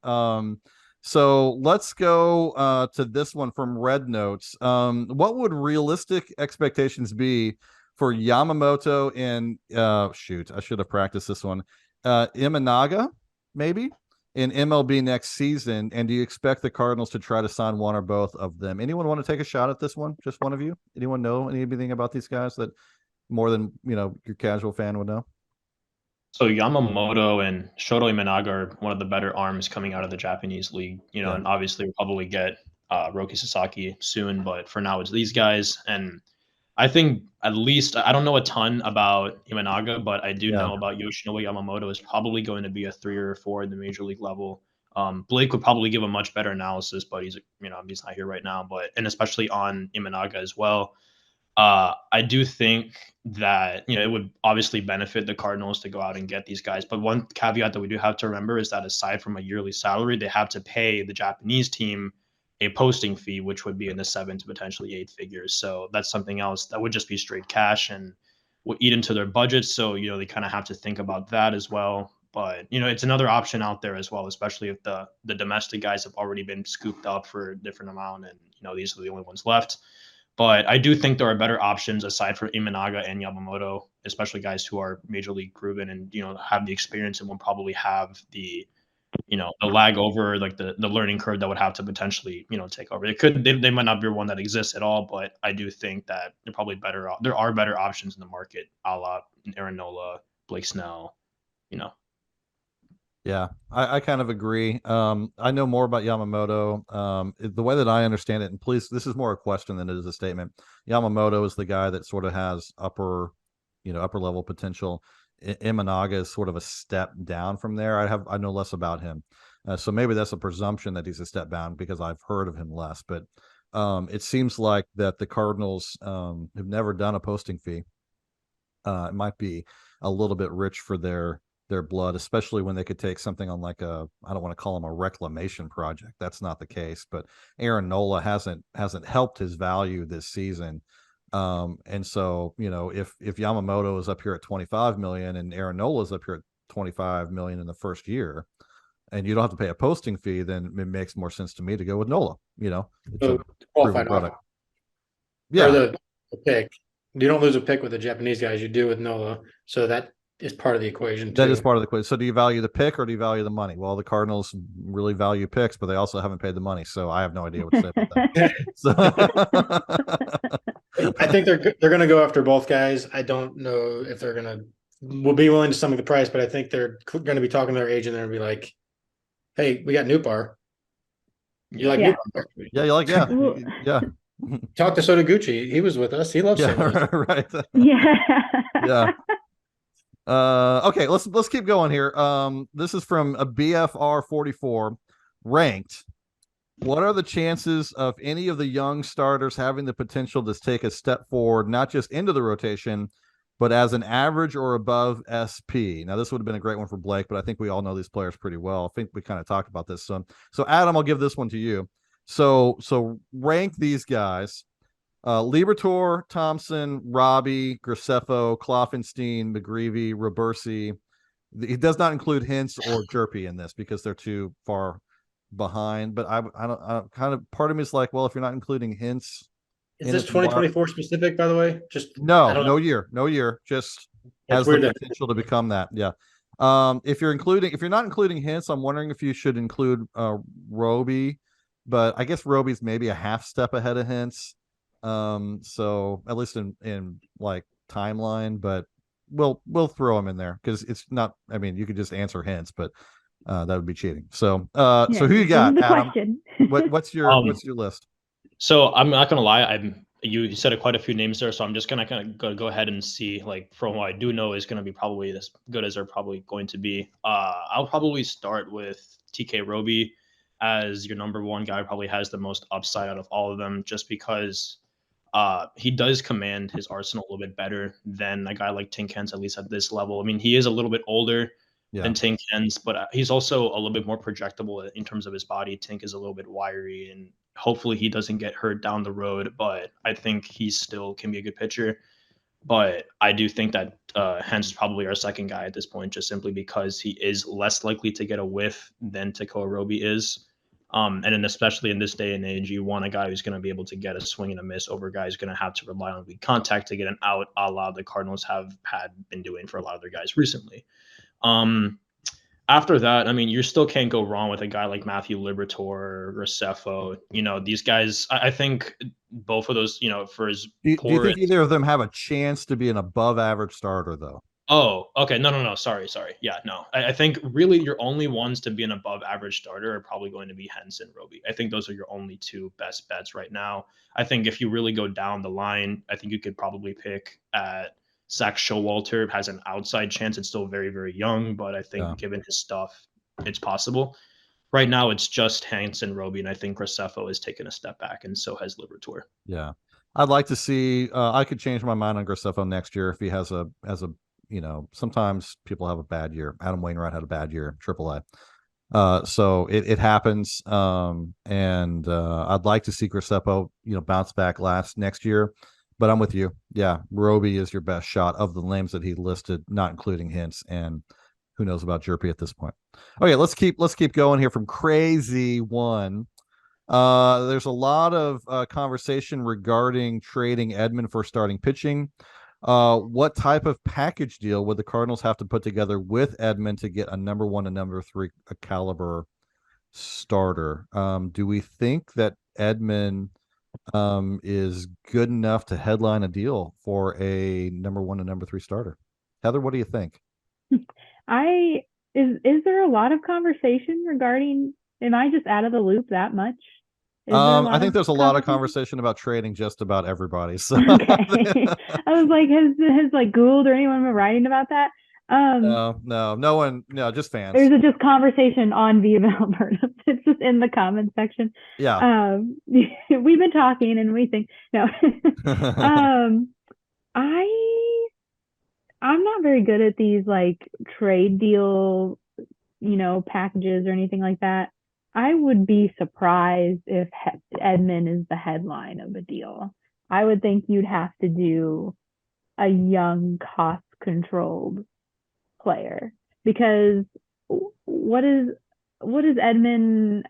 So let's go to this one from Red Notes. What would realistic expectations be for Yamamoto and shoot, I should have practiced this one. Imanaga, maybe in MLB next season, and do you expect the Cardinals to try to sign one or both of them? Anyone want to take a shot at this one? Just one of you? Anyone know anything about these guys that more than your casual fan would know? So Yamamoto and Shoto Imanaga are one of the better arms coming out of the Japanese league, Yeah. and obviously we'll probably get Roki Sasaki soon, but for now it's these guys. And I think at least I don't know a ton about Imanaga, but I do know about Yoshinobu Yamamoto is probably going to be a 3 or 4 in the major league level. Blake would probably give a much better analysis, but he's not here right now. And especially on Imanaga as well. I do think that it would obviously benefit the Cardinals to go out and get these guys. But one caveat that we do have to remember is that aside from a yearly salary, they have to pay the Japanese team a posting fee, which would be in the 7 to potentially 8 figures. So that's something else that would just be straight cash and would eat into their budget. So they kind of have to think about that as well. But it's another option out there as well, especially if the domestic guys have already been scooped up for a different amount, and these are the only ones left. But I do think there are better options aside from Imanaga and Yamamoto, especially guys who are major league proven and have the experience and will probably have the the lag over, like the learning curve that would have to potentially take over. They might not be one that exists at all, but I do think that they're probably better. There are better options in the market, a la Aaron Nola, Blake Snell. Yeah, I kind of agree. I know more about Yamamoto. The way that I understand it, and please, this is more a question than it is a statement. Yamamoto is the guy that sort of has upper level potential. Imanaga is sort of a step down from there. I know less about him, so maybe that's a presumption that he's a step down because I've heard of him less. But it seems like that the Cardinals have never done a posting fee. It might be a little bit rich for their blood, especially when they could take something on like I don't want to call him a reclamation project. That's not the case, but Aaron Nola hasn't helped his value this season. And so, if Yamamoto is up here at 25 million and Aaron Nola is up here at 25 million in the first year, and you don't have to pay a posting fee, then it makes more sense to me to go with Nola, it's a proven product. Yeah. Or the pick. You don't lose a pick with the Japanese guys, you do with Nola. So that is part of the equation too. That is part of the equation. So do you value the pick or do you value the money? Well, the Cardinals really value picks, but they also haven't paid the money. So I have no idea what to say about that. I think they're going to go after both guys. I don't know if will be willing to stomach the price, but I think they're going to be talking to their agent and be like, "Hey, we got Newbar. You like Newbar? Yeah, you like yeah." Talk to Sotoguchi. He was with us. He loves right. Yeah. Okay, let's keep going here. This is from a BFR 44 ranked. What are the chances of any of the young starters having the potential to take a step forward, not just into the rotation, but as an average or above SP? Now, this would have been a great one for Blake, but I think we all know these players pretty well. I think we kind of talked about this. So Adam, I'll give this one to you. So rank these guys. Liberatore, Thompson, Robbie, Graceffo, Kloffenstein, McGreevy, Robersi. He does not include Hintz or Jerpy in this because they're too far behind. But I don't kind of part of me is like, well, if you're not including Hintz, is this 2024 specific? By the way, just no year, just has the potential to become that. Yeah. If you're not including Hintz, I'm wondering if you should include Roby, but I guess Roby's maybe a half step ahead of Hintz. So at least in like timeline, but we'll throw him in there because it's not. I mean, you could just answer Hintz, but that would be cheating. So so who you got, Adam? What's your list? So I'm not gonna lie, you said quite a few names there, so I'm just gonna kind of go ahead and see, like, from what I do know is gonna be probably as good as they're probably going to be. I'll probably start with TK Roby as your number one guy. Probably has the most upside out of all of them, just because he does command his arsenal a little bit better than a guy like Tink Hens, at least at this level. I mean, he is a little bit older than Tink Hens, but he's also a little bit more projectable in terms of his body. Tink is a little bit wiry and Hopefully he doesn't get hurt down the road, but I think he still can be a good pitcher. But I do think that Hens is probably our second guy at this point, just simply because he is less likely to get a whiff than Tekoa Roby is. And then especially in this day and age, you want a guy who's going to be able to get a swing and a miss over a guy who's going to have to rely on weak contact to get an out, a la the Cardinals have been doing for a lot of their guys recently. After that, I mean, you still can't go wrong with a guy like Matthew Liberatore, Restrepo. These guys, I think both of those, for his do you think either of them have a chance to be an above average starter, though? Oh, okay. No. Sorry. Yeah, no. I think really your only ones to be an above average starter are probably going to be Hens and Roby. I think those are your only two best bets right now. I think if you really go down the line, I think you could probably pick at Zach Showalter. Has an outside chance. It's still very, very young, but I think given his stuff, it's possible. Right now, it's just Hens and Roby, and I think Restrepo has taken a step back, and so has Liberatore. Yeah. I'd like to see, I could change my mind on Restrepo next year if he has a sometimes people have a bad year. Adam Wainwright had a bad year, AAA. So it happens. And I'd like to see Restrepo, bounce back next year. But I'm with you. Yeah, Roby is your best shot of the names that he listed, not including Hintz. And who knows about Jerpy at this point. Okay, let's keep going here from Crazy One. There's a lot of conversation regarding trading Edman for starting pitching. What type of package deal would the Cardinals have to put together with Edman to get a number 1 and number 3 caliber starter? Do we think that Edman is good enough to headline a deal for a number 1 and number 3 starter? Heather, what do you think? Is there a lot of conversation regarding? Am I just out of the loop that much? I think there's a lot of conversation about trading just about everybody. So okay. I was like, has like Gould or anyone been writing about that? No one, just fans. There's just conversation on Viva Alberta. It's just in the comments section. Yeah. We've been talking and we think no. I'm not very good at these like trade deal, packages or anything like that. I would be surprised if Edman is the headline of a deal. I would think you'd have to do a young, cost-controlled player because what is Edman?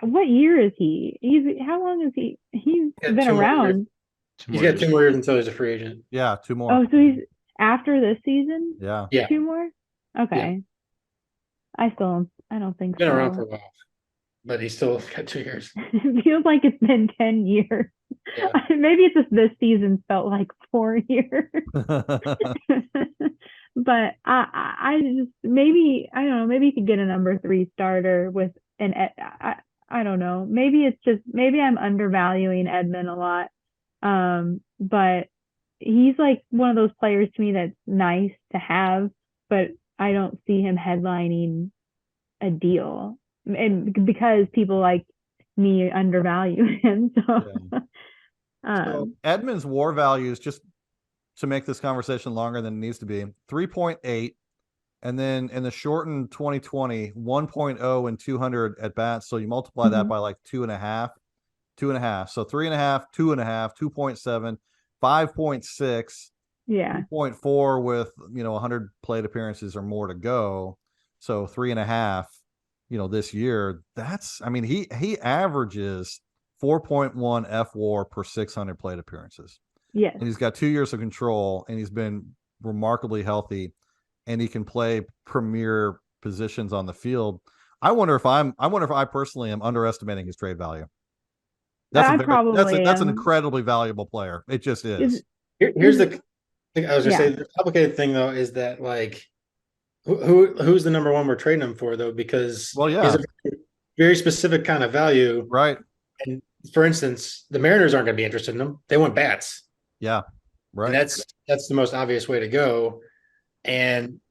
What year is he? How long is he? He's been around. He's got 2 more years until he's a free agent. Yeah, 2 more. Oh, so he's after this season? Yeah. 2 more? Okay. Yeah. I don't think he's been around for a while, but he's still got 2 years. It feels like it's been 10 years. Yeah. Maybe it's just this season felt like 4 years. But I just maybe I don't know. Maybe you could get a number 3 starter with an. I don't know. Maybe I'm undervaluing Edman a lot. But he's like one of those players to me that's nice to have, but I don't see him headlining a deal, and because people like me undervalue him. So Edman's WAR values, just to make this conversation longer than it needs to be, 3.8, and then in the shortened 2020, 1.0 and 200 at bats. So you multiply that by like 2.5. So 3.5, 2.5, 2.7, 5.6. Yeah. 2.4 with 100 plate appearances or more to go. So 3.5, this year. He averages 4.1 FWAR per 600 plate appearances. Yes. And he's got 2 years of control, and he's been remarkably healthy, and he can play premier positions on the field. I wonder if I personally am underestimating his trade value. That's an incredibly valuable player. It just is. Here's the I was gonna say the complicated thing though is that like who's the number 1 we're trading him for though, because he's a very specific kind of value, right? And for instance, the Mariners aren't going to be interested in him. They want bats. Yeah, right. And that's the most obvious way to go. And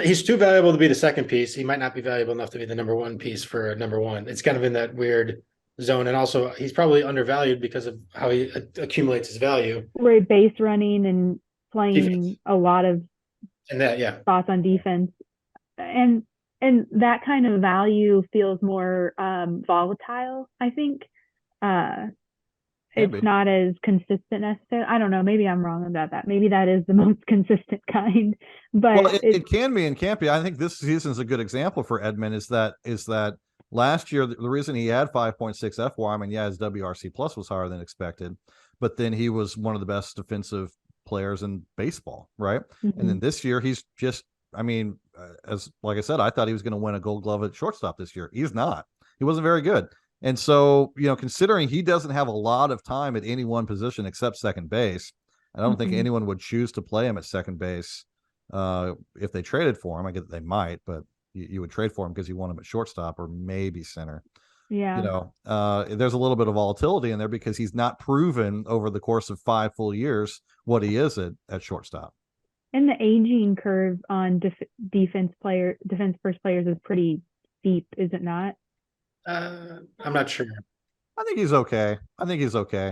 he's too valuable to be the second piece. He might not be valuable enough to be the number 1 piece for a number 1. It's kind of in that weird zone, and also he's probably undervalued because of how he accumulates his value. Where base running and playing defense. A lot of and that spots on defense, and and that kind of value feels more volatile, I think. It's not as consistent necessarily. I don't know. Maybe I'm wrong about that. Maybe that is the most consistent kind. But well, it can be and can't be. I think this season is a good example for Edman. Is that last year the reason he had 5.6 FWAR, I mean, yeah, his WRC plus was higher than expected, but then he was one of the best defensive players in baseball, right? And then this year he's just, I mean, as like I said, I thought he was going to win a Gold Glove at shortstop this year. He's not. He wasn't very good. And so, considering he doesn't have a lot of time at any one position except second base, I don't think anyone would choose to play him at second base if they traded for him. I get that they might, but you would trade for him because you want him at shortstop or maybe center. Yeah. There's a little bit of volatility in there because he's not proven over the course of 5 full years what he is at shortstop. And the aging curve on defense first players is pretty steep, is it not? I'm not sure. I think he's okay.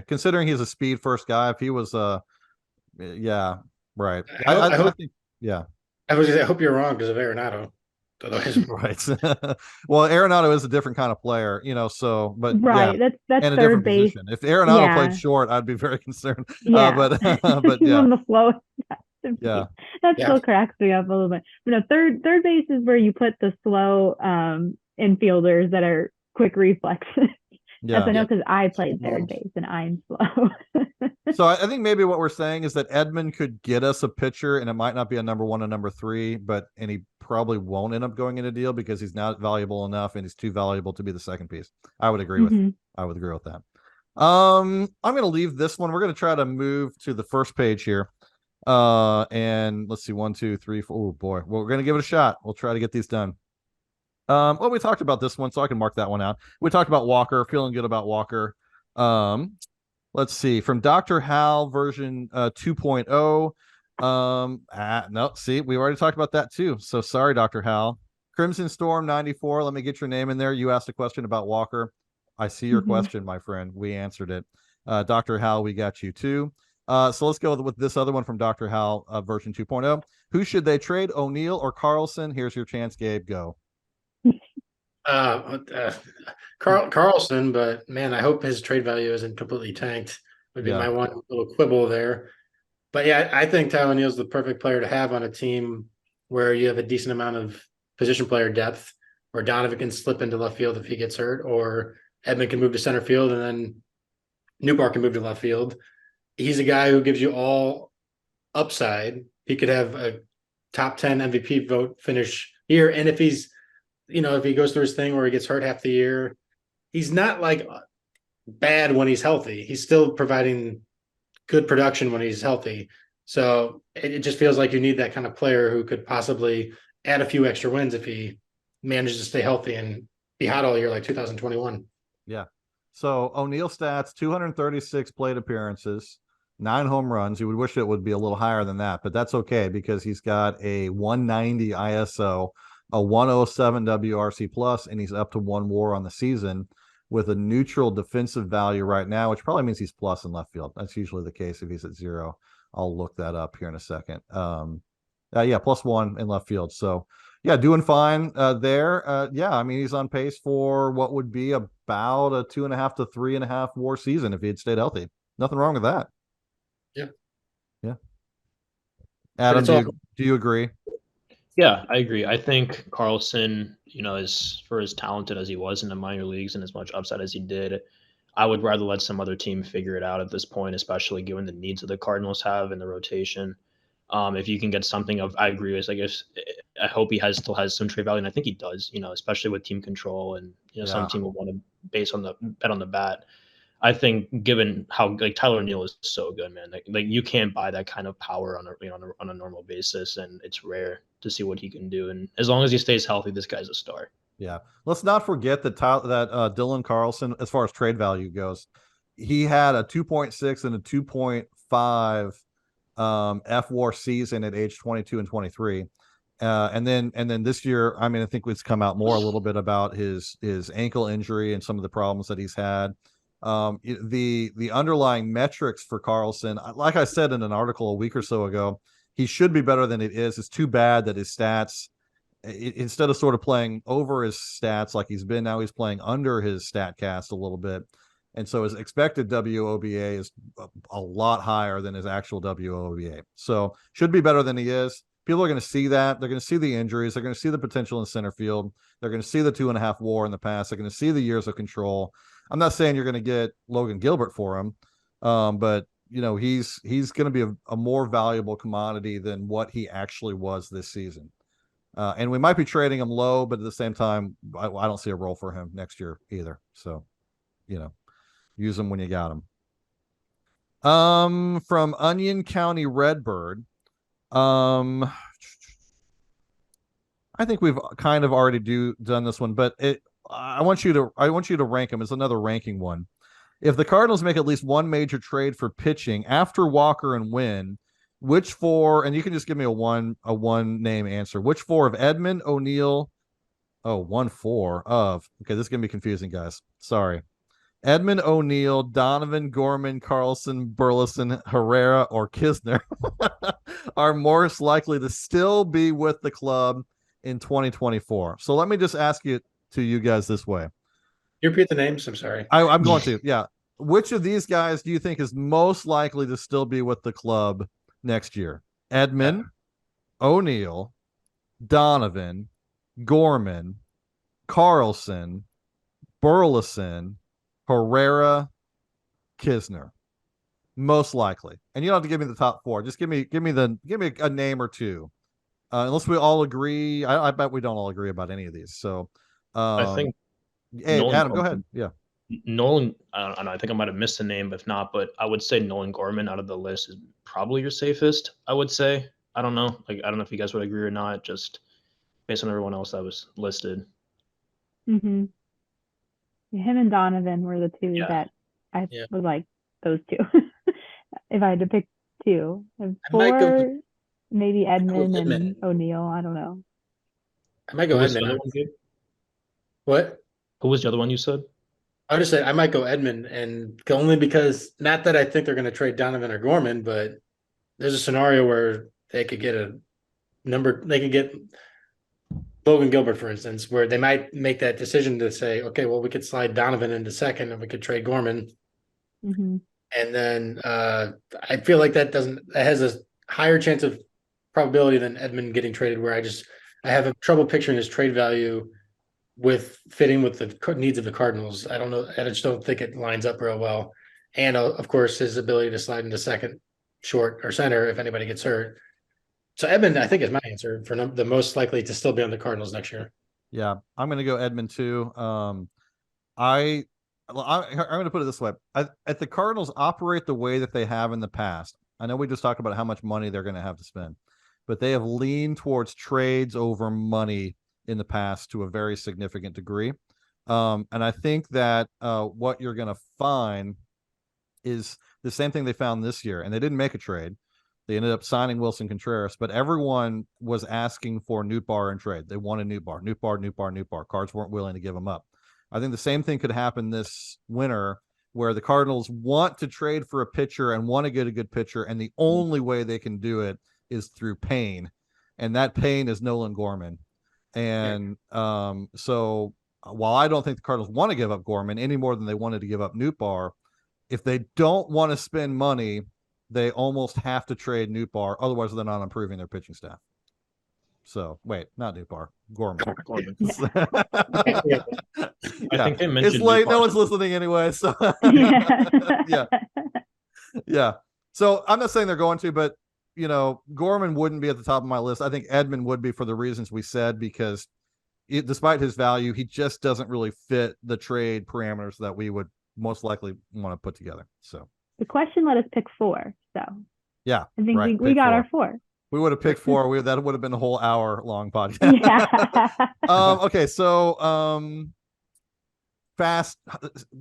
Considering he's a speed first guy. If he was yeah, right. I think, yeah. I hope you're wrong because of Arenado. Right. Well, Arenado is a different kind of player, but right. Yeah, that's and a third different base. Position. If Arenado played short, I'd be very concerned. Yeah. But yeah. On the flow. Yeah. That still cracks me up a little bit. Third base is where you put the slow infielders that are quick reflexes. Yeah. I know because I played third base and I'm slow. So I think maybe what we're saying is that Edman could get us a pitcher, and it might not be a number 1 and number 3, and he probably won't end up going in a deal because he's not valuable enough and he's too valuable to be the second piece. I would agree with that. I'm going to leave this one. We're going to try to move to the first page here. And let's see, 1, 2, 3, 4. Oh boy. Well, we're going to give it a shot. We'll try to get these done. Well, we talked about this one, so I can mark that one out. We talked about Walker, feeling good about Walker. Let's see, from Dr. Hal version 2.0. No, see, we already talked about that too. So sorry, Dr. Hal. Crimson Storm 94. Let me get your name in there. You asked a question about Walker. I see your question, my friend. We answered it. Dr. Hal, we got you too. So let's go with this other one from Dr. Hal version 2.0. Who should they trade, O'Neill or Carlson? Here's your chance, Gabe. Go. Carlson, but man, I hope his trade value isn't completely tanked. Would be my one little quibble there. But yeah, I think Tyler O'Neill's the perfect player to have on a team where you have a decent amount of position player depth, where Donovan can slip into left field if he gets hurt, or Edman can move to center field, and then Newbar can move to left field. He's a guy who gives you all upside. He could have a top 10 MVP vote finish here, and if he's if he goes through his thing where he gets hurt half the year, he's not like bad when he's healthy. He's still providing good production when he's healthy. So it just feels like you need that kind of player who could possibly add a few extra wins if he manages to stay healthy and be hot all year like 2021. Yeah. So O'Neill stats, 236 plate appearances, 9 home runs. You would wish it would be a little higher than that, but that's okay because he's got a 190 ISO, a 107 WRC plus, and he's up to 1 WAR on the season with a neutral defensive value right now, which probably means he's plus in left field. That's usually the case if he's at 0. I'll look that up here in a second. Yeah, +1 in left field. So yeah, doing fine there. Yeah, I mean, he's on pace for what would be about a 2.5 to 3.5 WAR season if he had stayed healthy. Nothing wrong with that. Yeah. Adam, do you agree? Yeah, I agree. I think Carlson, is for as talented as he was in the minor leagues and as much upside as he did, I would rather let some other team figure it out at this point, especially given the needs that the Cardinals have in the rotation. If you can get something I agree with, I guess, I hope he still has some trade value, and I think he does, especially with team control and, some team will want to bet on the bat. I think given how Tyler O'Neill is so good, man, like you can't buy that kind of power on a normal basis, and it's rare to see what he can do. And as long as he stays healthy, this guy's a star. Yeah, let's not forget that Dylan Carlson, as far as trade value goes, he had a 2.6 and a 2.5 FWAR season at age 22 and 23. And then this year, I mean, I think it's come out more a little bit about his ankle injury and some of the problems that he's had. The underlying metrics for Carlson, like I said in an article a week or so ago, he should be better than it is. It's too bad that his stats instead of sort of playing over his stats like he's been, now he's playing under his stat cast a little bit. And so his expected WOBA is a lot higher than his actual WOBA. So should be better than he is. People are going to see that. They're going to see the injuries. They're going to see the potential in center field. They're going to see the 2.5 WAR in the past. They're going to see the years of control. I'm not saying you're going to get Logan Gilbert for him, but he's going to be a more valuable commodity than what he actually was this season. And we might be trading him low, but at the same time, I don't see a role for him next year either. So, use him when you got him. From Onion County Redbird. I think we've kind of already done this one, but I want you to rank them. It's another ranking one. If the Cardinals make at least one major trade for pitching after Walker and Wynn, which four, and you can just give me a one name answer, which four of Edman, O'Neill, okay, this is gonna be confusing, guys. Sorry. Edman, O'Neill, Donovan, Gorman, Carlson, Burleson, Herrera, or Kisner are most likely to still be with the club in 2024. So let me just ask you guys this way. You repeat the names? I'm sorry. I'm going to. Yeah. Which of these guys do you think is most likely to still be with the club next year? Edman, O'Neill, Donovan, Gorman, Carlson, Burleson, Herrera, Kisner. Most likely. And you don't have to give me the top four. Just give me a name or two. Unless we all agree. I bet we don't all agree about any of these. So I think hey, Adam, go ahead. Yeah. Nolan, I don't know. I think I might have missed a name, if not, but I would say Nolan Gorman out of the list is probably your safest. I would say. I don't know. I don't know if you guys would agree or not, just based on everyone else that was listed. Mm-hmm. Him and Donovan were the two that I was like, those two. If I had to pick two. Four, maybe Edman and O'Neill. I don't know. I might go Edman. What? Who was the other one you said? I would just say I might go Edman, and only because, not that I think they're going to trade Donovan or Gorman, but there's a scenario where they could get Logan Gilbert, for instance, where they might make that decision to say, okay, well, we could slide Donovan into second and we could trade Gorman. Mm-hmm. And then I feel like that has a higher chance of probability than Edman getting traded, where I have a trouble picturing his trade value with fitting with the needs of the Cardinals. I don't know. I just don't think it lines up real well. And of course, his ability to slide into second, short, or center if anybody gets hurt. So Edman, I think, is my answer for the most likely to still be on the Cardinals next year. Yeah, I'm going to go Edman too. I'm going to put it this way: if the Cardinals operate the way that they have in the past, I know we just talked about how much money they're going to have to spend, but they have leaned towards trades over money in the past to a very significant degree. And I think that what you're going to find is the same thing they found this year, and they didn't make a trade. They ended up signing Wilson Contreras, but everyone was asking for Nootbaar in trade. They wanted Nootbaar. Cards weren't willing to give him up. I think the same thing could happen this winter, where the Cardinals want to trade for a pitcher and want to get a good pitcher, and the only way they can do it is through pain, and that pain is Nolan Gorman. And so while I don't think the Cardinals want to give up Gorman any more than they wanted to give up Nootbaar, if they don't want to spend money, they almost have to trade Nootbaar. Otherwise, they're not improving their pitching staff. So, wait, not Nootbaar, Gorman. Yeah. I think they mentioned it's late. Nootbaar. No one's listening anyway. So, yeah. So I'm not saying they're going to, but Gorman wouldn't be at the top of my list. I think Edman would be for the reasons we said, because despite his value, he just doesn't really fit the trade parameters that we would most likely want to put together. So the question let us pick four. So yeah, I think we got our four. We would have picked four. That would have been a whole hour long podcast. Yeah. Okay, so fast,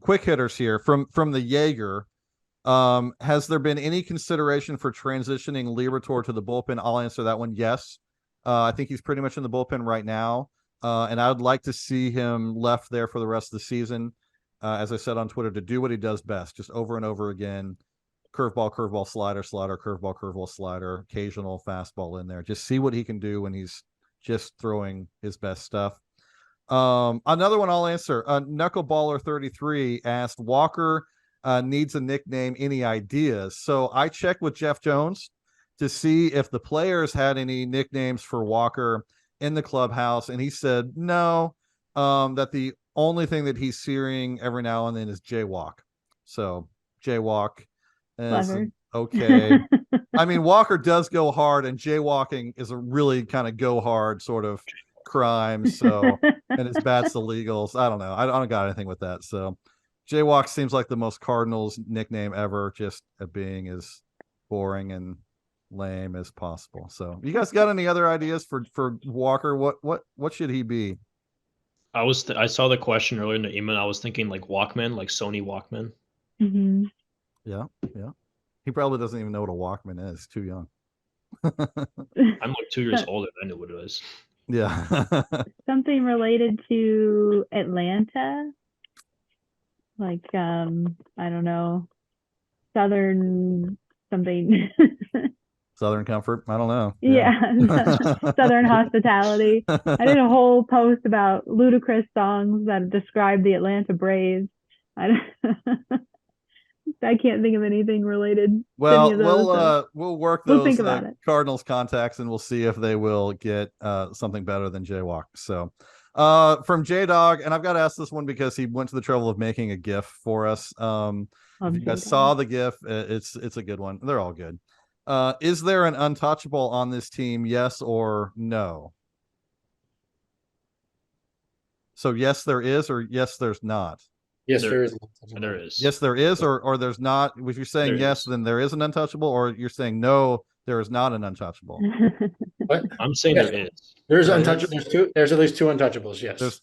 quick hitters here from the Jaeger. Has there been any consideration for transitioning Liberatore to the bullpen? I'll answer that one. Yes. I think he's pretty much in the bullpen right now. And I would like to see him left there for the rest of the season. As I said on Twitter, to do what he does best, just over and over again. Curveball, slider, curveball, slider, occasional fastball in there. Just see what he can do when he's just throwing his best stuff. Another one I'll answer. Knuckleballer 33 asked, Walker needs a nickname. Any ideas? So I checked with Jeff Jones to see if the players had any nicknames for Walker in the clubhouse, and he said no. That the only thing that he's hearing every now and then is jaywalk. So jaywalk is okay. I mean, Walker does go hard, and jaywalking is a really kind of go hard sort of crime. So, and it's bats illegals. I don't know. I don't got anything with that. So, jaywalk seems like the most Cardinals nickname ever, just being as boring and lame as possible. So, you guys got any other ideas for Walker? What should he be? I saw the question earlier in the email. I was thinking like Walkman, like Sony Walkman. Mm-hmm. Yeah. He probably doesn't even know what a Walkman is. Too young. I'm like 2 years older. I know what it is. Yeah. Something related to Atlanta, like I don't know, Southern something. Southern Comfort. I don't know. Yeah. Southern hospitality. I did a whole post about ludicrous songs that describe the Atlanta Braves. I can't think of anything related. Well, to any of those, we'll work we'll those think about it. Cardinals contacts, and we'll see if they will get something better than jaywalk. So, from J Dog, and I've got to ask this one because he went to the trouble of making a GIF for us. If you guys saw the GIF, it's a good one. They're all good. Is there an untouchable on this team? Yes or no? So yes, there is, or yes, there's not. Yes, there is. There is. Yes, there is, or there's not. If you're saying There yes, is. then there is an untouchable, or you're saying no, there is not an untouchable. What? I'm saying Yes. there is. There's There untouchable. There's at least two untouchables. Yes.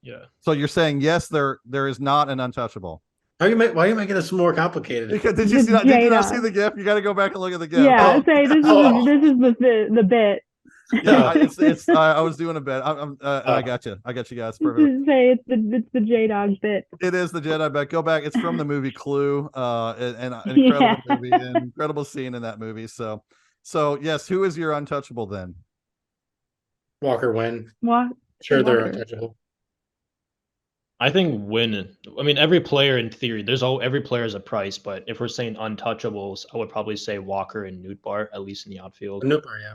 Yeah. So you're saying yes, there is not an untouchable. Why are you making this more complicated? Because did you not see the GIF? You got to go back and look at the GIF. Yeah, Oh. say this is the bit. Yeah, it's I was doing a bit. I got you. I got you guys. Perfect. Say it's the J Dog bit. It is the Jedi bet. Go back. It's from the movie Clue. And an incredible movie, an incredible scene in that movie. So yes, who is your untouchable then? Walker Wynn. What? Sure, they're Walker. untouchable. I think I mean, every player in theory, every player has a price, but if we're saying untouchables, I would probably say Walker and Nootbaar, at least in the outfield. Nooper, yeah.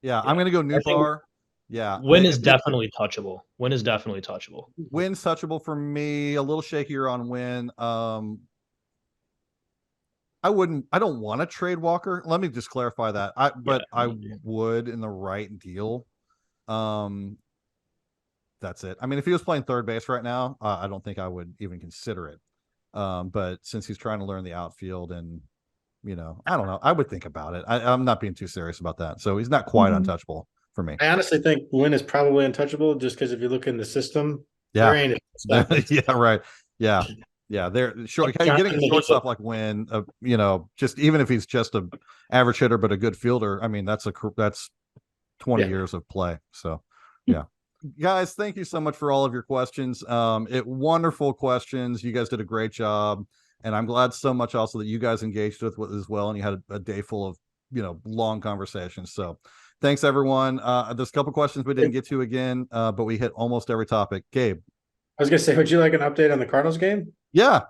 Yeah, I'm gonna go Nootbaar. Yeah, Wynn is definitely touchable. Wynn's touchable for me. A little shakier on Wynn. I don't want to trade Walker. Let me just clarify that. I would in the right deal. That's it. I mean, if he was playing third base right now, I don't think I would even consider it. But since he's trying to learn the outfield and, I don't know, I would think about it. I'm not being too serious about that. So he's not quite untouchable for me. I honestly think Wynn is probably untouchable just because if you look in the system, yeah, there ain't yeah, right. Yeah. Yeah, they're short. Getting a shortstop like Wynn, just even if he's just a average hitter but a good fielder, I mean that's 20 years of play. So, yeah, guys, thank you so much for all of your questions. Wonderful questions. You guys did a great job, and I'm glad so much also that you guys engaged with as well, and you had a day full of long conversations. So, thanks everyone. There's a couple questions we didn't get to again, but we hit almost every topick. Gabe, I was gonna say, would you like an update on the Cardinals game? Yeah.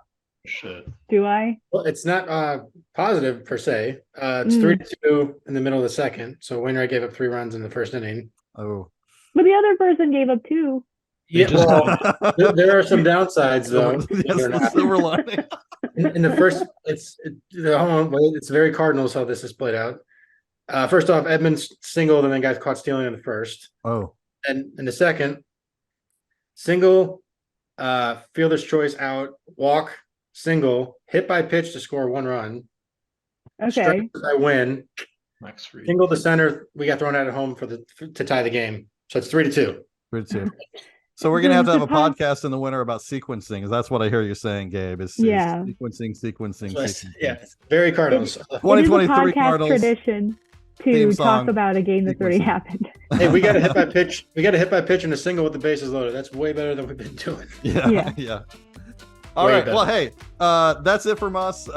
Shit. Do I? Well, it's not positive per se. It's 3-2 in the middle of the second. So Wainwright gave up 3 runs in the first inning. Oh. But the other person gave up 2. Yeah, well, there are some downsides though. Yes, silver lining. In the first, it's very Cardinals how this is played out. First off, Edmonds singled and then got caught stealing in the first. Oh. And in the second, single, fielder's choice out, walk, single, hit by pitch to score 1 run. Okay. I win. Max free. Single to center, we got thrown out at home to tie the game. So it's 3-2. 3-2. So we're gonna have to have a podcast in the winter about sequencing. That's what I hear you saying, Gabe. Is sequencing. Yeah, it's very Cardinals. 2023 Cardinals tradition to talk about a game that's already happened. Hey, we got a hit by pitch. We got a hit by pitch and a single with the bases loaded. That's way better than we've been doing. Yeah. All Way right. better. Well, hey, that's it from us.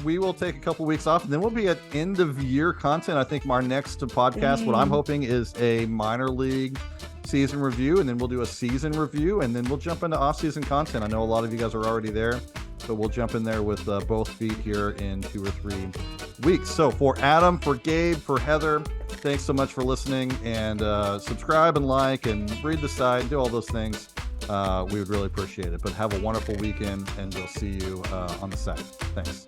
We will take a couple weeks off, and then we'll be at end of year content. I think our next podcast, what I'm hoping, is a minor league season review, and then we'll do a season review, and then we'll jump into off-season content. I know a lot of you guys are already there, but we'll jump in there with both feet here in 2 or 3 weeks. So for Adam, for Gabe, for Heather, thanks so much for listening, and subscribe and like and read the site, do all those things. We would really appreciate it. But have a wonderful weekend, and we'll see you on the site. Thanks.